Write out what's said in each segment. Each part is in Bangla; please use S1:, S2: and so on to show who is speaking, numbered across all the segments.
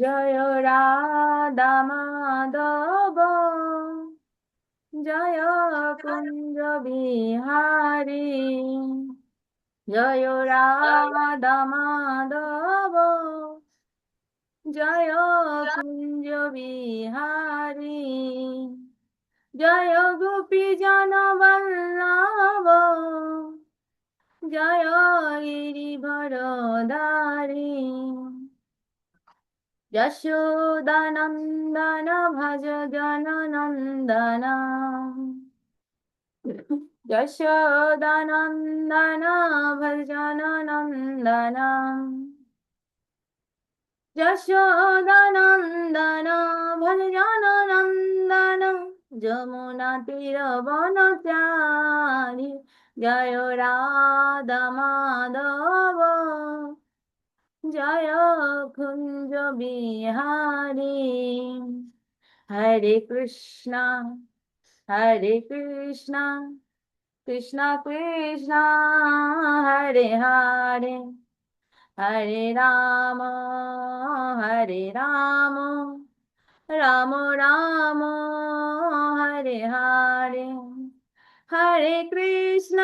S1: জয় রাধা মাধব, জয় কুঞ্জ বিহারী, জয় রাধা মাধব, জয় কুঞ্জ বিহারী, জয় গোপী জন বল্লভ, জয় গিরিধরধারী, যশোদানন্দন ভজ জননন্দন, যশোদানন্দন ভজ জননন্দন, যশোদানন্দন ভজ জননন্দন, যমুনা তীরবনচারী, জয় রাধা মাধব, জয় কুঞ্জ বিহারী। হরে কৃষ্ণ হরে কৃষ্ণ, কৃষ্ণ কৃষ্ণ হরে হরে, হরে রাম হরে রাম, রাম রাম হরে হরে, হরে কৃষ্ণ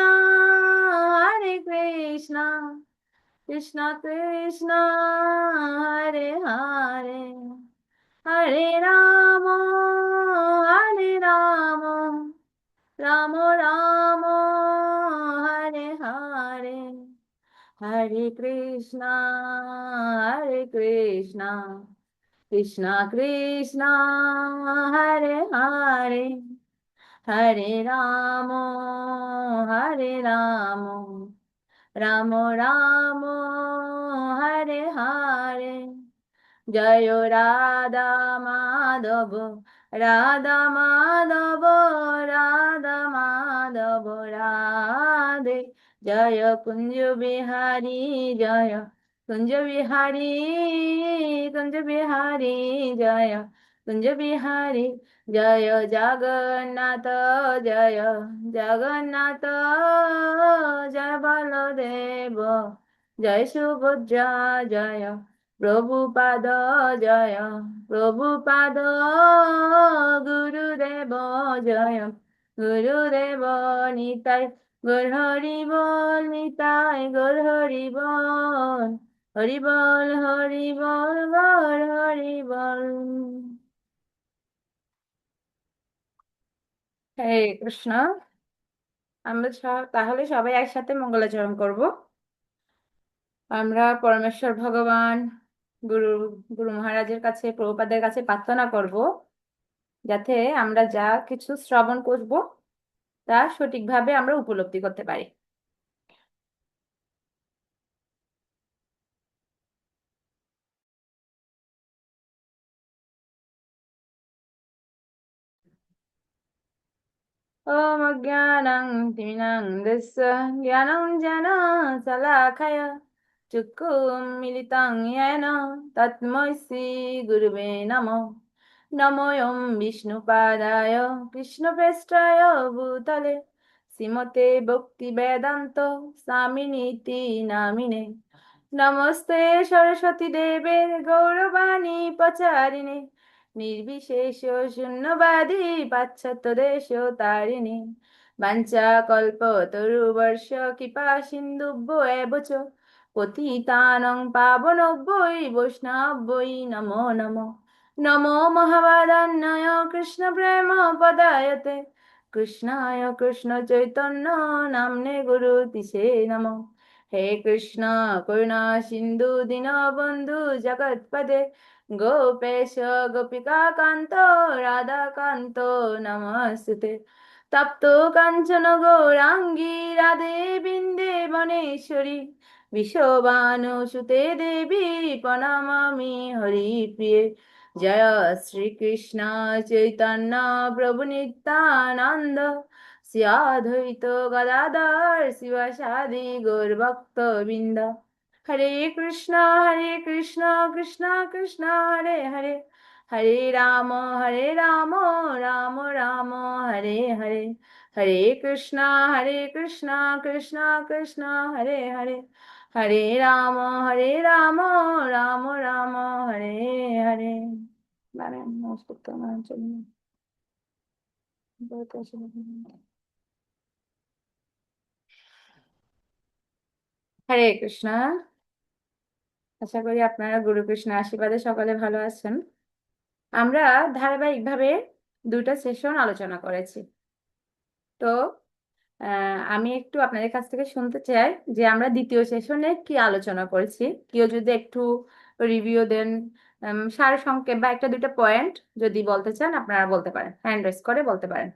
S1: কৃষ্ণ কৃষ্ণ হরে হরে, হরে রাম রাম রাম হরে হরে, হরে কৃষ্ণ কৃষ্ণ কৃষ্ণ হরে হরে, হরে রাম রাম রাম হরে হরে, জয় রাধা মাধব, রাধা মাধব, রাধা মাধব রাধে, জয় কুঞ্জ বিহারী, জয় কুঞ্জ বিহারী, কুঞ্জ বিহারী, জয় কুঞ্জ বিহারী, জয় জগন্নাথ, জয় জগন্নাথ, জয় বলদেব, জয় সুভদ্রা, জয় প্রভুপাদ, জয় প্রভুপাদ, গুরুদেব জয় গুরুদেব, নিতাই গৌর হরি বল, নিতাই গৌর হরি বল, হরি বল হরি বল, গৌর হরি বল। হরে কৃষ্ণ। আমরা তাহলে সবাই একসাথে মঙ্গলাচরণ করব। আমরা পরমেশ্বর ভগবান গুরু গুরু মহারাজের কাছে, প্রভুপাদের কাছে প্রার্থনা করব যাতে আমরা যা কিছু শ্রবণ করব তা সঠিকভাবে আমরা উপলব্ধি করতে পারি। ওম অজ্ঞানং তিমিরান্ধস্য জ্ঞানাঞ্জনা শলাকায় চক্ষুন্মিলিतं येन তস্मै শ্রী গুরবে নমঃ। নমো ওম বিষ্ণুপাদায় কৃষ্ণপ্রেষ্ঠায় ভূতলে শ্রীমতে ভক্তি বেদান্ত স্বামিনীতি নামিনে। নমস্তে সরস্বতী দেবে গৌরবাণী প্রচারিণে, নির্বিশেষ শূন্যবাদী পাশ্চাত্য দেশ তারিণী। বাঞ্ছা কল্প তরুবর্ষ কৃপা সিন্ধুভ্য এব চ, পতিতানং পাবনভ্যৈ বৈষ্ণবৈ নমো নমঃ। নমো মহাবাদান্যায় কৃষ্ণ প্রেম পদায়তে, কৃষ্ণায় কৃষ্ণ চৈতন্য নামনে গুরু তিসে নমঃ। হে কৃষ্ণ করুণা সিন্ধু দীনবন্ধু জগৎপদে, গোপেশ গোপিকা কান্ত রাধাকান্ত নমস্তুতে। তপ্ত কাঞ্চন গৌরাঙ্গী রাধে বৃন্দে বনেশ্বরী, বিশ্ববানুসুতে দেবী প্রণমামি হরিপ্রিয়ে। জয় শ্রীকৃষ্ণ চৈতন্য প্রভু নিত্যানন্দ, শ্রী অদ্বৈত গদাধর শিবাসাদি গৌর ভক্ত বৃন্দ। হরে কৃষ্ণ কৃষ্ণ কৃষ্ণ হরে হরে, হরে রাম রাম রাম হরে হরে, হরে কৃষ্ণ হরে কৃষ্ণ কৃষ্ণ কৃষ্ণ হরে হরে হরে রাম হরে রাম রাম রাম হরে হরে। মানে নমস্কার আমার জন্য হরে কৃষ্ণ। আশা করি আপনারা গুরু কৃষ্ণ আশীর্বাদে সকলে ভালো আছেন। আমরা ধারাবাহিকভাবে দুটো সেশন আলোচনা করেছি। তো আমি একটু আপনাদের কাছ থেকে শুনতে চাই যে আমরা দ্বিতীয় সেশনে কি আলোচনা করেছি। কেউ যদি একটু রিভিউ দেন, সারসংক্ষেপ বা একটা দুইটা পয়েন্ট যদি বলতে চান আপনারা বলতে পারেন, হ্যান্ড রেজ করে বলতে পারেন।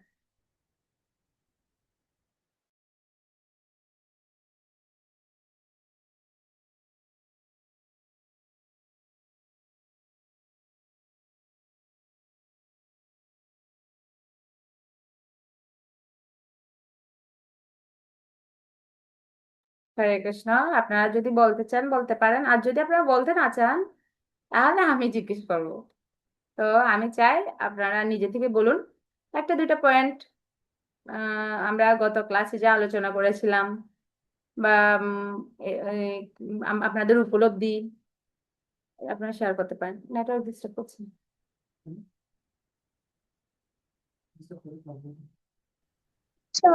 S1: হরে কৃষ্ণ। আপনারা যদি বলতে চান বলতে পারেন, আর যদি আপনারা বলতে না চান তাহলে আমি জিজ্ঞেস করবো। তো আমি চাই আপনারা নিজে থেকে বলুন একটা দুইটা পয়েন্ট, আমরা গত ক্লাসে যা আলোচনা করেছিলাম বা আপনাদের উপলব্ধি আপনারা শেয়ার করতে পারেন। নেটওয়ার্ক ডিস্টার্ব করছে।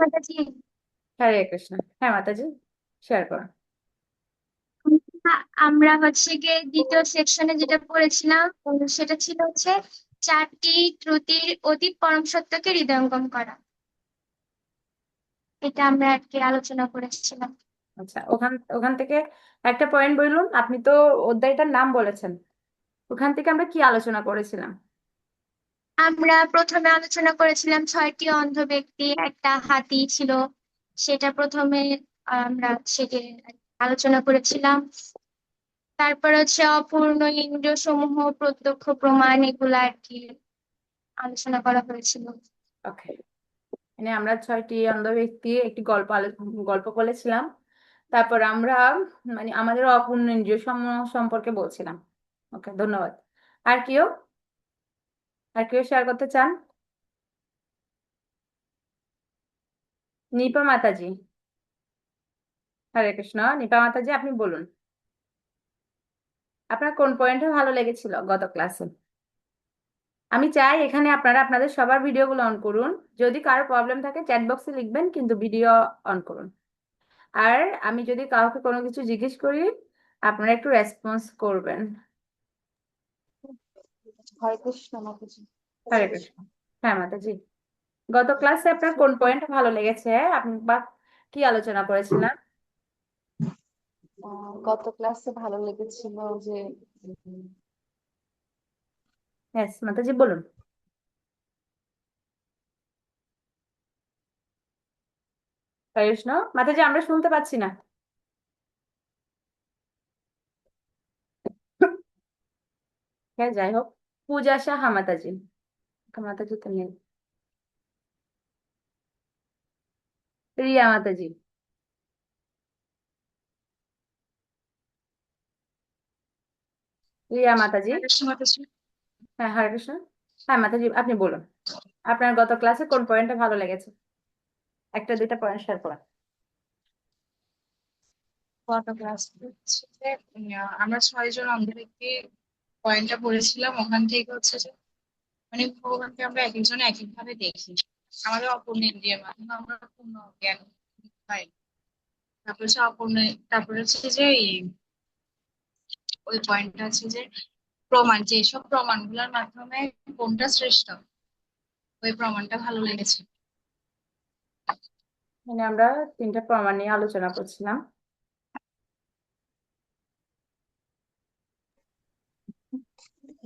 S2: মাতাজি,
S1: হরে কৃষ্ণ। হ্যাঁ মাতাজি, শেয়ার করুন।
S2: আমরা হচ্ছে গিয়ে দ্বিতীয় সেকশনে যেটা পড়েছিলাম সেটা ছিল হচ্ছে চারটি ত্রুটির অতীত পরম সত্যকে হৃদয়ঙ্গম করা। এটা আমরা আর কি আলোচনা করেছিলাম।
S1: আচ্ছা, ওখান ওখান থেকে একটা পয়েন্ট বলুন। আপনি তো অধ্যায়টার নাম বলেছেন, ওখান থেকে আমরা কি আলোচনা করেছিলাম?
S2: আমরা প্রথমে আলোচনা করেছিলাম ছয়টি অন্ধ ব্যক্তি একটা হাতি ছিল, সেটা প্রথমে আমরা সেটি আলোচনা করেছিলাম। তারপর হচ্ছে অপূর্ণ ইন্দ্রিয় সমূহ, প্রত্যক্ষ প্রমাণ, এগুলা আর কি আলোচনা করা হয়েছিল।
S1: ওকে, মানে আমরা ছয়টি অন্ধ ব্যক্তি একটি গল্প বলেছিলাম। তারপর আমরা মানে আমাদের অপূর্ণ ইন্দ্রিয় সমূহ সম্পর্কে বলছিলাম। ওকে, ধন্যবাদ। আর কেউ, আর কেউ শেয়ার করতে চান? নিপা মাতাজি। হরে কৃষ্ণ। নিপা মাতাজি, আপনি বলুন আপনার কোন পয়েন্টে ভালো লেগেছিল গত ক্লাসে। আমি চাই এখানে আপনারা আপনাদের সবার ভিডিওগুলো অন করুন। যদি কারো প্রবলেম থাকে চ্যাট বক্সে লিখবেন, কিন্তু ভিডিও অন করুন। আর আমি যদি কাউকে কোনো কিছু জিজ্ঞেস করি আপনারা একটু রেসপন্স করবেন।
S3: হরে কৃষ্ণ মাতাজি।
S1: হরে কৃষ্ণ। হ্যাঁ মাতাজি, গত ক্লাসে আপনার কোন পয়েন্ট ভালো লেগেছে, আপনি বা কি আলোচনা করেছিলেন?
S3: গত ক্লাসে ভালো লেগেছিল যে
S1: ইয়েস মাতাজি, বলুন। হরে কৃষ্ণ। মাতাজি, আমরা শুনতে পাচ্ছি না। হ্যাঁ, যাই হোক। পূজা সাহা মাতাজি, মাতাজি তো নেই। রিয়া মাতাজি। রিয়া মাতাজি। হ্যাঁ হরে কৃষ্ণ। হ্যাঁ মাতাজি, আপনি বলুন আপনার গত ক্লাসে কোন পয়েন্টটা ভালো লেগেছে, একটা দুইটা পয়েন্ট শেয়ার করুন।
S4: গত ক্লাস হচ্ছে যে আমরা 6 জন অন্ধ ব্যক্তি পয়েন্টটা পড়েছিলাম। ওখান থেকে হচ্ছে যে মানে ভগবানকে আমরা এক একজন এক এক ভাবে দেখি। আমাদের অপূর্ণ ইন্দ্রিয়ের মাধ্যমে আমরা পূর্ণ জ্ঞান পাই। তারপর হচ্ছে অপূর্ণ, তারপর হচ্ছে যে ওই পয়েন্টটা আছে যে প্রমাণ, যে সব প্রমাণগুলোর মাধ্যমে কোনটা শ্রেষ্ঠ, ওই প্রমাণটা ভালো লেগেছে।
S1: মানে আমরা তিনটা প্রমাণ নিয়ে আলোচনা করছিলাম।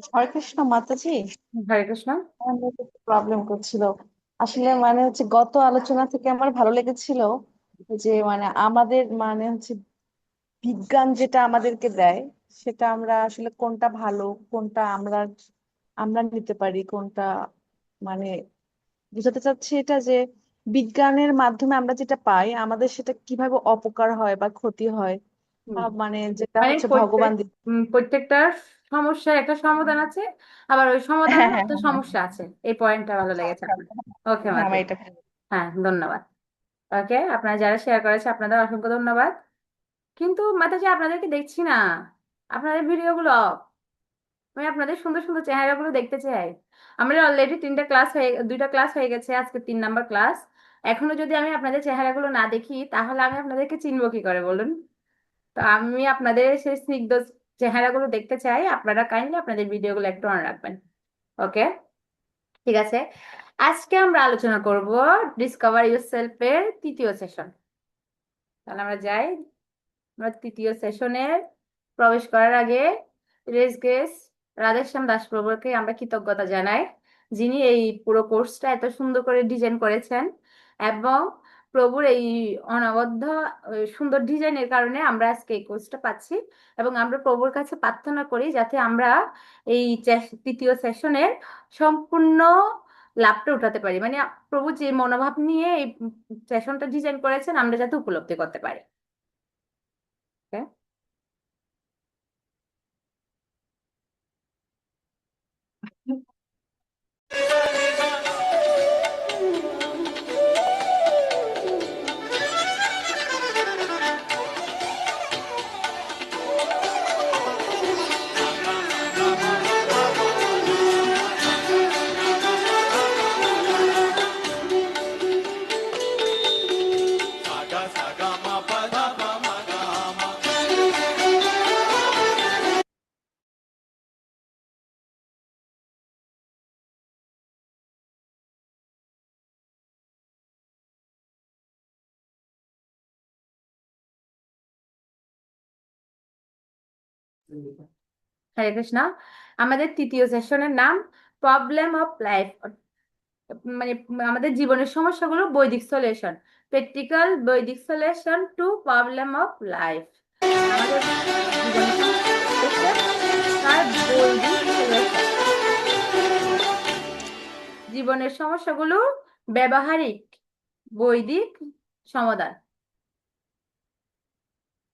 S3: হরে কৃষ্ণ মাতাজি,
S1: হরে কৃষ্ণ।
S3: আমার প্রবলেম করছিল। আসলে মানে হচ্ছে গত আলোচনা থেকে আমার ভালো লেগেছিল যে মানে আমাদের মানে হচ্ছে বিজ্ঞান যেটা আমাদেরকে দেয় সেটা আমরা আসলে কোনটা ভালো, কোনটা আমরা আমরা নিতে পারি, কোনটা মানে বুঝাতে চাচ্ছি এটা যে বিজ্ঞানের মাধ্যমে আমরা যেটা পাই আমাদের সেটা কিভাবে অপকার হয় বা ক্ষতি হয়, বা
S1: হুম।
S3: মানে যেটা
S1: মানে
S3: হচ্ছে
S1: প্রত্যেক
S3: ভগবান
S1: প্রত্যেকটা সমস্যার একটা সমাধান আছে, আবার ওই
S3: হ্যাঁ
S1: সমাধানের
S3: হ্যাঁ
S1: একটা
S3: হ্যাঁ
S1: সমস্যা আছে। এই পয়েন্টটা ভালো লেগেছে আপনার। ওকে
S3: হ্যাঁ, আমার
S1: মাতাজি।
S3: এটা ভালো।
S1: হ্যাঁ, ধন্যবাদ। ওকে, আপনারা যারা শেয়ার করেছে আপনাদের অসংখ্য ধন্যবাদ। কিন্তু মাতাজি আপনাদেরকে দেখছি না, আপনাদের ভিডিওগুলো off। আমি আপনাদের সুন্দর সুন্দর চেহারাগুলো দেখতে চাই। আমাদের অলরেডি 2টা ক্লাস হয়ে গেছে, আজকে 3 নাম্বার ক্লাস। এখনো যদি আমি আপনাদের চেহারাগুলো না দেখি তাহলে আমি আপনাদেরকে চিনবো কি করে বলুন? তো আমি আপনাদের সেই স্নিগ্ধ চেহারাগুলো দেখতে চাই। আপনারা কাইন্ডলি আপনাদের ভিডিওগুলো একটু অন রাখবেন। ওকে, ঠিক আছে। আজকে আমরা আলোচনা করব ডিসকভার ইউরসেলফ এর 3য় সেশন। তাহলে আমরা যাই। আমরা 3য় সেশনে প্রবেশ করার আগে রেস রাধেশ্যাম দাস প্রভুকে আমরা কৃতজ্ঞতা জানাই, যিনি এই পুরো কোর্সটা এত সুন্দর করে ডিজাইন করেছেন। এবং প্রভুর এই অনবদ্য সুন্দর ডিজাইনের কারণে আমরা আজকে এই কোর্সটা পাচ্ছি। এবং আমরা প্রভুর কাছে প্রার্থনা করি যাতে আমরা এই 3য় সেশনের সম্পূর্ণ লাভটা উঠাতে পারি, মানে প্রভু যে মনোভাব নিয়ে এই সেশনটা ডিজাইন করেছেন আমরা যাতে উপলব্ধি করতে পারি। Okay? হরে কৃষ্ণ। আমাদের 3য় সেশনের নাম প্রবলেম অফ লাইফ, মানে আমাদের জীবনের সমস্যাগুলো বৈদিক সলিউশন, প্র্যাকটিক্যাল বৈদিক solution to problem of life. আমাদের জীবনের সমস্যা হচ্ছে তার বৈদিক সলিউশন, জীবনের সমস্যাগুলো ব্যবহারিক বৈদিক সমাধান।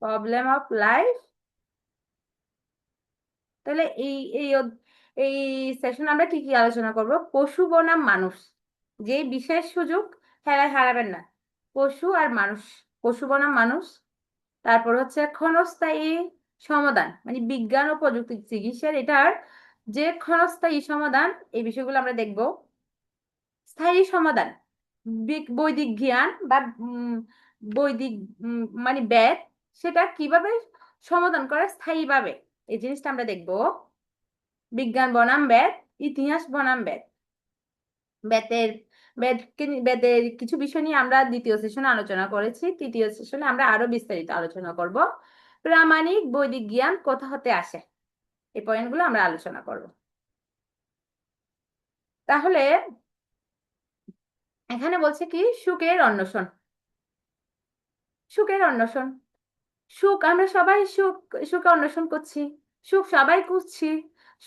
S1: Problem of life. তাহলে এই সেশন আমরা কি কি আলোচনা করব? পশু বনাম মানুষ, যে বিশেষ সুযোগ হেলায় হারাবেন না। পশু আর মানুষ, পশু বনাম মানুষ। তারপর হচ্ছে ক্ষণস্থায়ী সমাধান, মানে বিজ্ঞান ও প্রযুক্তি চিকিৎসার এটার যে ক্ষণস্থায়ী সমাধান, এই বিষয়গুলো আমরা দেখব। স্থায়ী সমাধান, বৈদিক জ্ঞান বা বৈদিক মানে বেদ, সেটা কিভাবে সমাধান করে স্থায়ীভাবে, এই জিনিসটা আমরা দেখব। বিজ্ঞান বনাম বেদ, ইতিহাস বনাম বেদ। বেদের বেদের কিছু বিষয় নিয়ে আমরা 2য় সেশনে আলোচনা করেছি, 3য় সেশনে আমরা আরো বিস্তারিত আলোচনা করব। প্রামাণিক বৈদিক জ্ঞান কোথা হতে আসে, এই পয়েন্টগুলো আমরা আলোচনা করব। তাহলে এখানে বলছে কি সুখের অন্বেষণ। সুখের অন্বেষণ, সুখ আমরা সবাই সুখে অন্বেষণ করছি, সুখ সবাই করছি।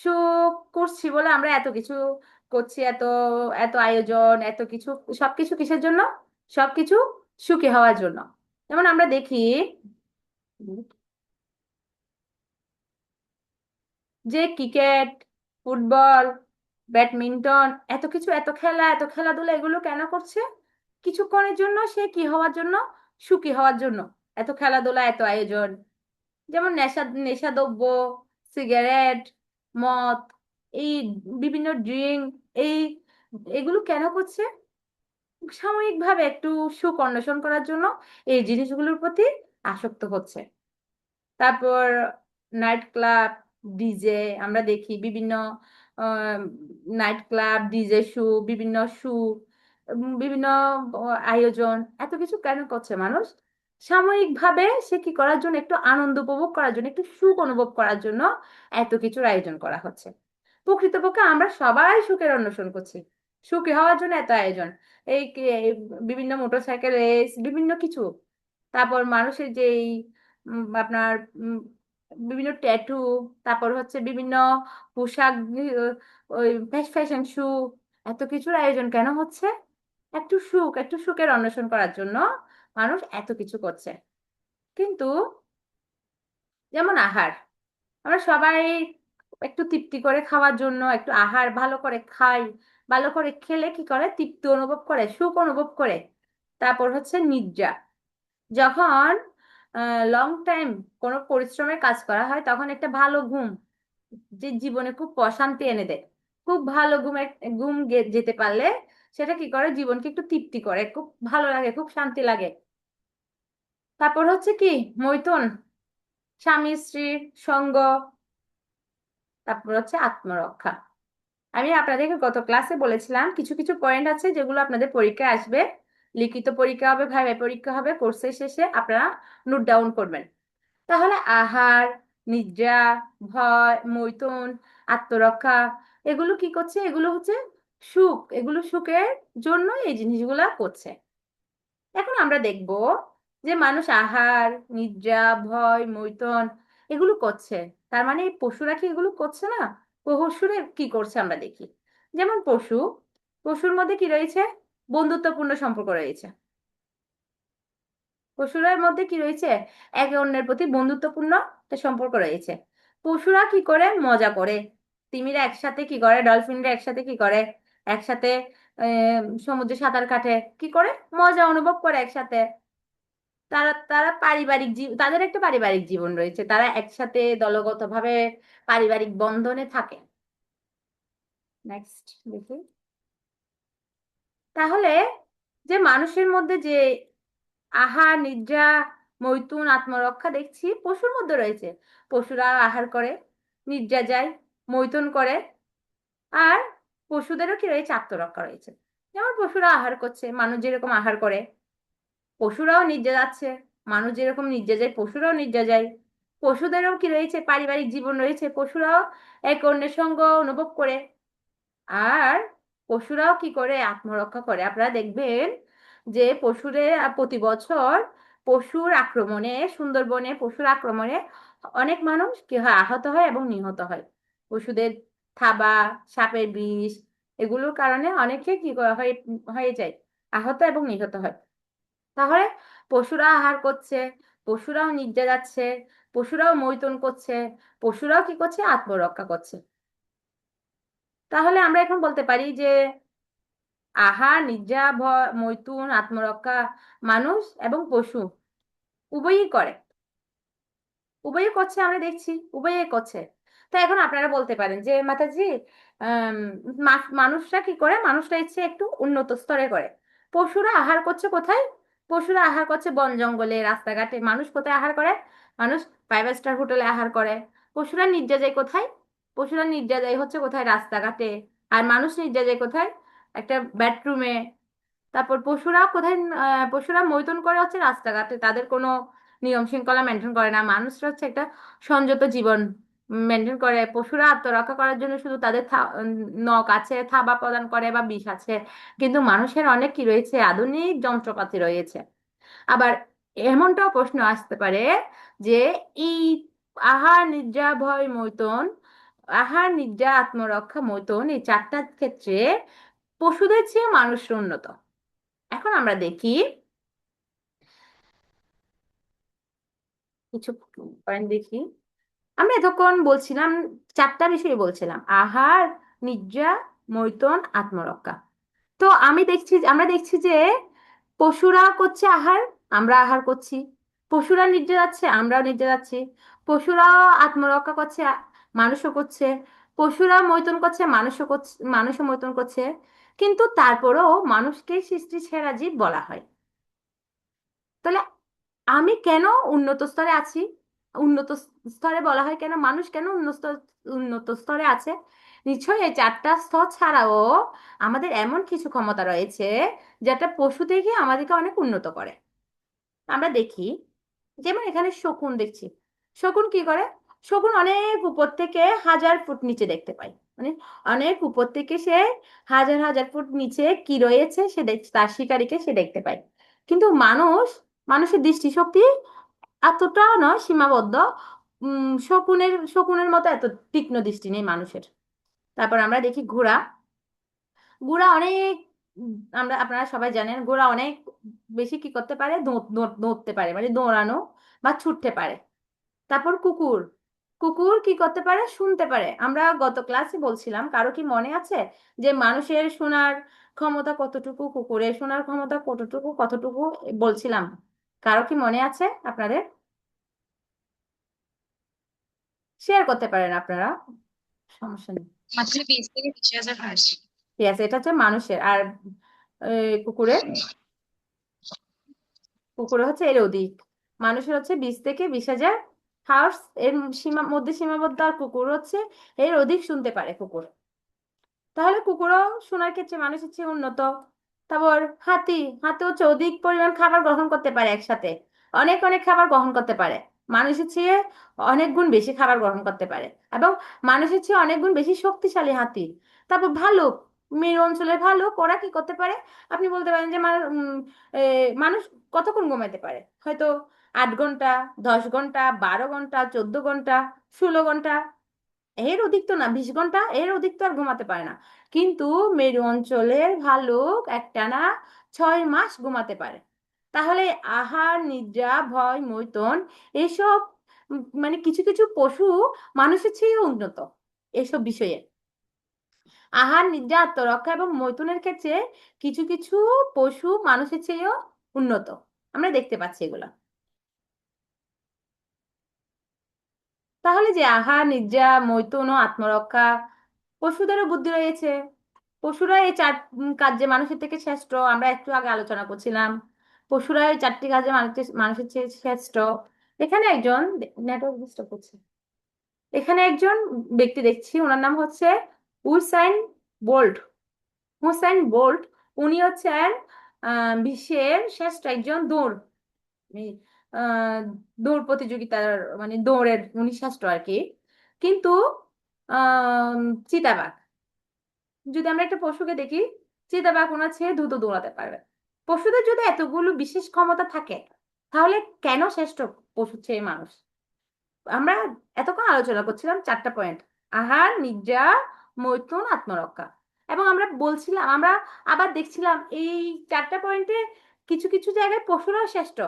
S1: সুখ করছি বলে আমরা এত কিছু করছি, এত এত আয়োজন, এত কিছু। সবকিছু কিসের জন্য? সবকিছু সুখী হওয়ার জন্য। যেমন আমরা দেখি যে ক্রিকেট, ফুটবল, ব্যাডমিন্টন, এত কিছু, এত খেলা, এত খেলাধুলা, এগুলো কেন করছে? কিছুক্ষণের জন্য সে কি হওয়ার জন্য? সুখী হওয়ার জন্য এত খেলাধুলা, এত আয়োজন। যেমন নেশাদ্রব্য, সিগারেট, মদ, এই বিভিন্ন ড্রিঙ্ক, এই এগুলো কেন করছে? সাময়িকভাবে একটু সুখ অন্বেষণ করার জন্য এই জিনিসগুলোর প্রতি আসক্ত হচ্ছে। তারপর নাইট ক্লাব, ডিজে, আমরা দেখি বিভিন্ন নাইট ক্লাব, ডিজে শো, বিভিন্ন শো, বিভিন্ন আয়োজন, এত কিছু কেন করছে মানুষ? সাময়িকভাবে সে কি করার জন্য? একটু আনন্দ উপভোগ করার জন্য, একটু সুখ অনুভব করার জন্য এত কিছুর আয়োজন করা হচ্ছে। প্রকৃতপক্ষে আমরা সবাই সুখের অন্বেষণ করছি, সুখী হওয়ার জন্য এত আয়োজন। এই বিভিন্ন মোটরসাইকেল রেস, বিভিন্ন কিছু। তারপর মানুষের যে আপনার বিভিন্ন ট্যাটু, তারপর হচ্ছে বিভিন্ন পোশাক, ওই ফ্যাশন শো, এত কিছুর আয়োজন কেন হচ্ছে? একটু সুখ, একটু সুখের অন্বেষণ করার জন্য মানুষ এত কিছু করছে। কিন্তু যেমন আহার, আমরা সবাই একটু তৃপ্তি করে খাওয়ার জন্য একটু আহার ভালো করে খাই, ভালো করে খেলে কি করে, তৃপ্তি অনুভব করে, সুখ অনুভব করে। তারপর হচ্ছে নিদ্রা। যখন লং টাইম কোনো পরিশ্রমের কাজ করা হয় তখন একটা ভালো ঘুম, যে জীবনে খুব প্রশান্তি এনে দেয়। খুব ভালো যেতে পারলে সেটা কি করে, জীবনকে একটু তৃপ্তি করে, খুব ভালো লাগে, খুব শান্তি লাগে। তারপর হচ্ছে কি, মৈথুন, স্বামী স্ত্রীর সঙ্গ। তারপর হচ্ছে আত্মরক্ষা। আমি আপনাদেরকে গত ক্লাসে বলেছিলাম কিছু কিছু পয়েন্ট আছে যেগুলো আপনাদের পরীক্ষায় আসবে, লিখিত পরীক্ষা হবে, ভাইভা পরীক্ষা হবে, কোর্সের শেষে আপনারা নোট ডাউন করবেন। তাহলে আহার, নিদ্রা, ভয়, মৈথুন, আত্মরক্ষা, এগুলো কি করছে, এগুলো হচ্ছে সুখ, এগুলো সুখের জন্য এই জিনিসগুলা করছে। এখন আমরা দেখব যে মানুষ আহার, নিদ্রা, ভয়, মৈথুন এগুলো করছে, তার মানে এই পশুরা কি এগুলো করছে না? পশুরা কি করছে আমরা দেখি। যেমন পশুর মধ্যে কি রয়েছে, বন্ধুত্বপূর্ণ সম্পর্ক রয়েছে। পশুরার মধ্যে কি রয়েছে, একে অন্যের প্রতি বন্ধুত্বপূর্ণ একটা সম্পর্ক রয়েছে। পশুরা কি করে, মজা করে। তিমিরা একসাথে কি করে, ডলফিনরা একসাথে কি করে, একসাথে সমুদ্রে সাঁতার কাটে, কি করে, মজা অনুভব করে একসাথে। তারা তারা তাদের একটা পারিবারিক জীবন রয়েছে, তারা একসাথে দলগতভাবে পারিবারিক বন্ধনে থাকে। নেক্সট দেখি। তাহলে যে মানুষের মধ্যে যে আহার, নিদ্রা, মৈথুন, আত্মরক্ষা দেখছি পশুর মধ্যে রয়েছে। পশুরা আহার করে, নিদ্রা যায়, মৈথুন করে, আর পশুদেরও কি রয়েছে, আত্মরক্ষা রয়েছে। যেমন পশুরা আহার করছে, মানুষ যেরকম আহার করে পশুরাও নিদ্রা যাচ্ছে, মানুষ যেরকম নিদ্রা যায় পশুরাও নিদ্রা যায়। পশুদেরও কি রয়েছে, পারিবারিক জীবন রয়েছে, পশুরাও এক অন্যের সঙ্গ অনুভব করে। আর পশুরাও কি করে, আত্মরক্ষা করে। আপনারা দেখবেন যে প্রতি বছর পশুর আক্রমণে, সুন্দরবনে পশুর আক্রমণে অনেক মানুষ কি হয়, আহত হয় এবং নিহত হয়। পশুদের থাবা, সাপের বিষ, এগুলোর কারণে অনেকে কি হয়ে হয়ে যায়, আহত এবং নিহত হয়। তাহলে পশুরা আহার করছে, পশুরাও নিদ্রা যাচ্ছে, পশুরাও মৈথুন করছে, পশুরাও কি করছে, আত্মরক্ষা করছে। তাহলে আমরা এখন বলতে পারি যে আহার, নিদ্রা, ভয়, মৈথুন, আত্মরক্ষা মানুষ এবং পশু উভয়ই করে, উভয়ই করছে, আমরা দেখছি উভয়ই করছে। তো এখন আপনারা বলতে পারেন যে মাতাজি, আহ মানুষরা কি করে, মানুষরা ইচ্ছে একটু উন্নত স্তরে করে, পশুরা আহার করছে কোথায়? পশুরা আহার করছে বন জঙ্গলে, রাস্তাঘাটে। মানুষ কোথায় আহার করে? মানুষ 5 স্টার হোটেলে আহার করে। পশুরা নির্জা যায় কোথায়? পশুরা নির্জা যায় হচ্ছে কোথায়, রাস্তাঘাটে। আর মানুষ নির্জা যায় কোথায়, একটা বেডরুমে। তারপর পশুরা কোথায়, পশুরা মৈথুন করে হচ্ছে রাস্তাঘাটে, তাদের কোনো নিয়ম শৃঙ্খলা মেনটেন করে না। মানুষরা হচ্ছে একটা সংযত জীবন মেনটেন করে। পশুরা আত্মরক্ষা করার জন্য শুধু তাদের নখ আছে, থাবা প্রদান করে বা বিষ আছে। কিন্তু মানুষের অনেক কি রয়েছে, আধুনিক যন্ত্রপাতি রয়েছে। আবার এমনটাও প্রশ্ন আসতে পারে যে এই আহার, নিদ্রা, ভয়, মৈথুন, আহার, নিদ্রা, আত্মরক্ষা, মৈথুন, এই চারটার ক্ষেত্রে পশুদের চেয়ে মানুষ উন্নত। এখন আমরা দেখি কিছু পয়েন্ট দেখি। আমরা এতক্ষণ বলছিলাম, চারটা বিষয় বলছিলাম: আহার, নিদ্রা, মৈথুন, আত্মরক্ষা। তো আমরা দেখছি যে পশুরা করছে আহার, আমরা আহার করছি। পশুরা নিদ্রা যাচ্ছে, আমরাও নিদ্রা যাচ্ছি। পশুরা আত্মরক্ষা করছে, মানুষও করছে। পশুরা মৈথুন করছে, মানুষও মৈথুন করছে। কিন্তু তারপরেও মানুষকে সৃষ্টি সেরা জীব বলা হয়। তাহলে আমি কেন উন্নত স্তরে আছি? উন্নত স্তরে বলা হয় কেন, মানুষ কেন উন্নত স্তরে আছে? নিশ্চয়ই এই চারটা স্তর ছাড়াও আমাদের এমন কিছু ক্ষমতা রয়েছে যেটা পশু থেকে আমাদেরকে অনেক উন্নত করে। আমরা দেখি, যেমন এখানে শকুন দেখছি। শকুন কি করে? শকুন অনেক উপর থেকে 1000 ফুট নিচে দেখতে পায়। মানে অনেক উপর থেকে সে হাজার হাজার ফুট নিচে কি রয়েছে সে তার শিকারীকে সে দেখতে পায়। কিন্তু মানুষের দৃষ্টিশক্তি এতটা নয়, সীমাবদ্ধ। শকুনের মতো এত তীক্ষ্ণ দৃষ্টি নেই মানুষের। তারপর আমরা দেখি ঘোড়া। ঘোড়া অনেক, আপনারা সবাই জানেন ঘোড়া অনেক বেশি কি করতে পারে, দৌড়তে পারে, মানে দৌড়ানো বা ছুটতে পারে। তারপর কুকুর, কুকুর কি করতে পারে? শুনতে পারে। আমরা গত ক্লাসে বলছিলাম, কারো কি মনে আছে যে মানুষের শোনার ক্ষমতা কতটুকু, কুকুরের শোনার ক্ষমতা কতটুকু কতটুকু বলছিলাম? কারো কি মনে আছে আপনাদের? শেয়ার করতে পারেন আপনারা, সমস্যা নেই।
S4: মাত্র 20 থেকে 20,000 হার্স।
S1: ঠিক আছে, এটা হচ্ছে মানুষের। আর কুকুরের? কুকুরের হচ্ছে এর অধিক। মানুষের হচ্ছে 20 থেকে 20,000 হার্স এর মধ্যে সীমাবদ্ধ, আর কুকুর হচ্ছে এর অধিক শুনতে পারে কুকুর। তাহলে কুকুরও শোনার ক্ষেত্রে মানুষের চেয়ে উন্নত। তারপর হাতি, হাতি হচ্ছে অধিক পরিমাণ খাবার গ্রহণ করতে পারে একসাথে, অনেক অনেক খাবার গ্রহণ করতে পারে, মানুষের চেয়ে অনেক গুণ বেশি খাবার গ্রহণ করতে পারে, এবং মানুষের চেয়ে অনেক গুণ বেশি শক্তিশালী হাতি। তারপর ভালুক, মেরু অঞ্চলের ভালুক, ওরা কি করতে পারে? আপনি বলতে পারেন যে মানুষ কতক্ষণ ঘুমাইতে পারে? হয়তো 8 ঘন্টা, 10 ঘন্টা, 12 ঘন্টা, 14 ঘন্টা, 16 ঘন্টা। এর অধিক তো না, 20 ঘন্টা, এর অধিক তো আর ঘুমাতে পারে না। কিন্তু মেরু অঞ্চলের ভালুক একটানা 6 মাস ঘুমাতে পারে। তাহলে আহার, নিদ্রা, ভয়, মৈথুন, এইসব মানে কিছু কিছু পশু মানুষের চেয়ে উন্নত এসব বিষয়ে। আহার, নিদ্রা, আত্মরক্ষা এবং মৈথুনের ক্ষেত্রে কিছু কিছু পশু মানুষের চেয়েও উন্নত। আমরা দেখতে পাচ্ছি এগুলা। তাহলে যে আহার, নিদ্রা, মৈথুন ও আত্মরক্ষা, পশুদেরও বুদ্ধি রয়েছে। পশুরা এই কাজে মানুষের থেকে শ্রেষ্ঠ। আমরা একটু আগে আলোচনা করছিলাম, পশুরা এই 4টি কাজে মানুষের মানুষের চেয়ে শ্রেষ্ঠ। এখানে একজন, নেটওয়ার্ক ডিস্টার্ব করছে, এখানে একজন ব্যক্তি দেখছি, ওনার নাম হচ্ছে উসাইন বোল্ট। হুসাইন বোল্ট, উনি হচ্ছেন বিশ্বের শ্রেষ্ঠ একজন এই, আহ, দৌড় প্রতিযোগিতার, মানে দৌড়ের উনি শ্রেষ্ঠ আর কি। কিন্তু আহ চিতাবাঘ, যদি আমরা একটা পশুকে দেখি, চিতাবাঘ ওনার চেয়ে দ্রুত দৌড়াতে পারবে। পশুদের যদি এতগুলো বিশেষ ক্ষমতা থাকে, তাহলে কেন শ্রেষ্ঠ পশুর চেয়ে মানুষ? আমরা এতক্ষণ আলোচনা করছিলাম 4টা পয়েন্ট: আহার, নিদ্রা, মৈথুন, আত্মরক্ষা। এবং আমরা বলছিলাম, আমরা আবার দেখছিলাম এই 4টা পয়েন্টে কিছু কিছু জায়গায় পশুরা শ্রেষ্ঠ।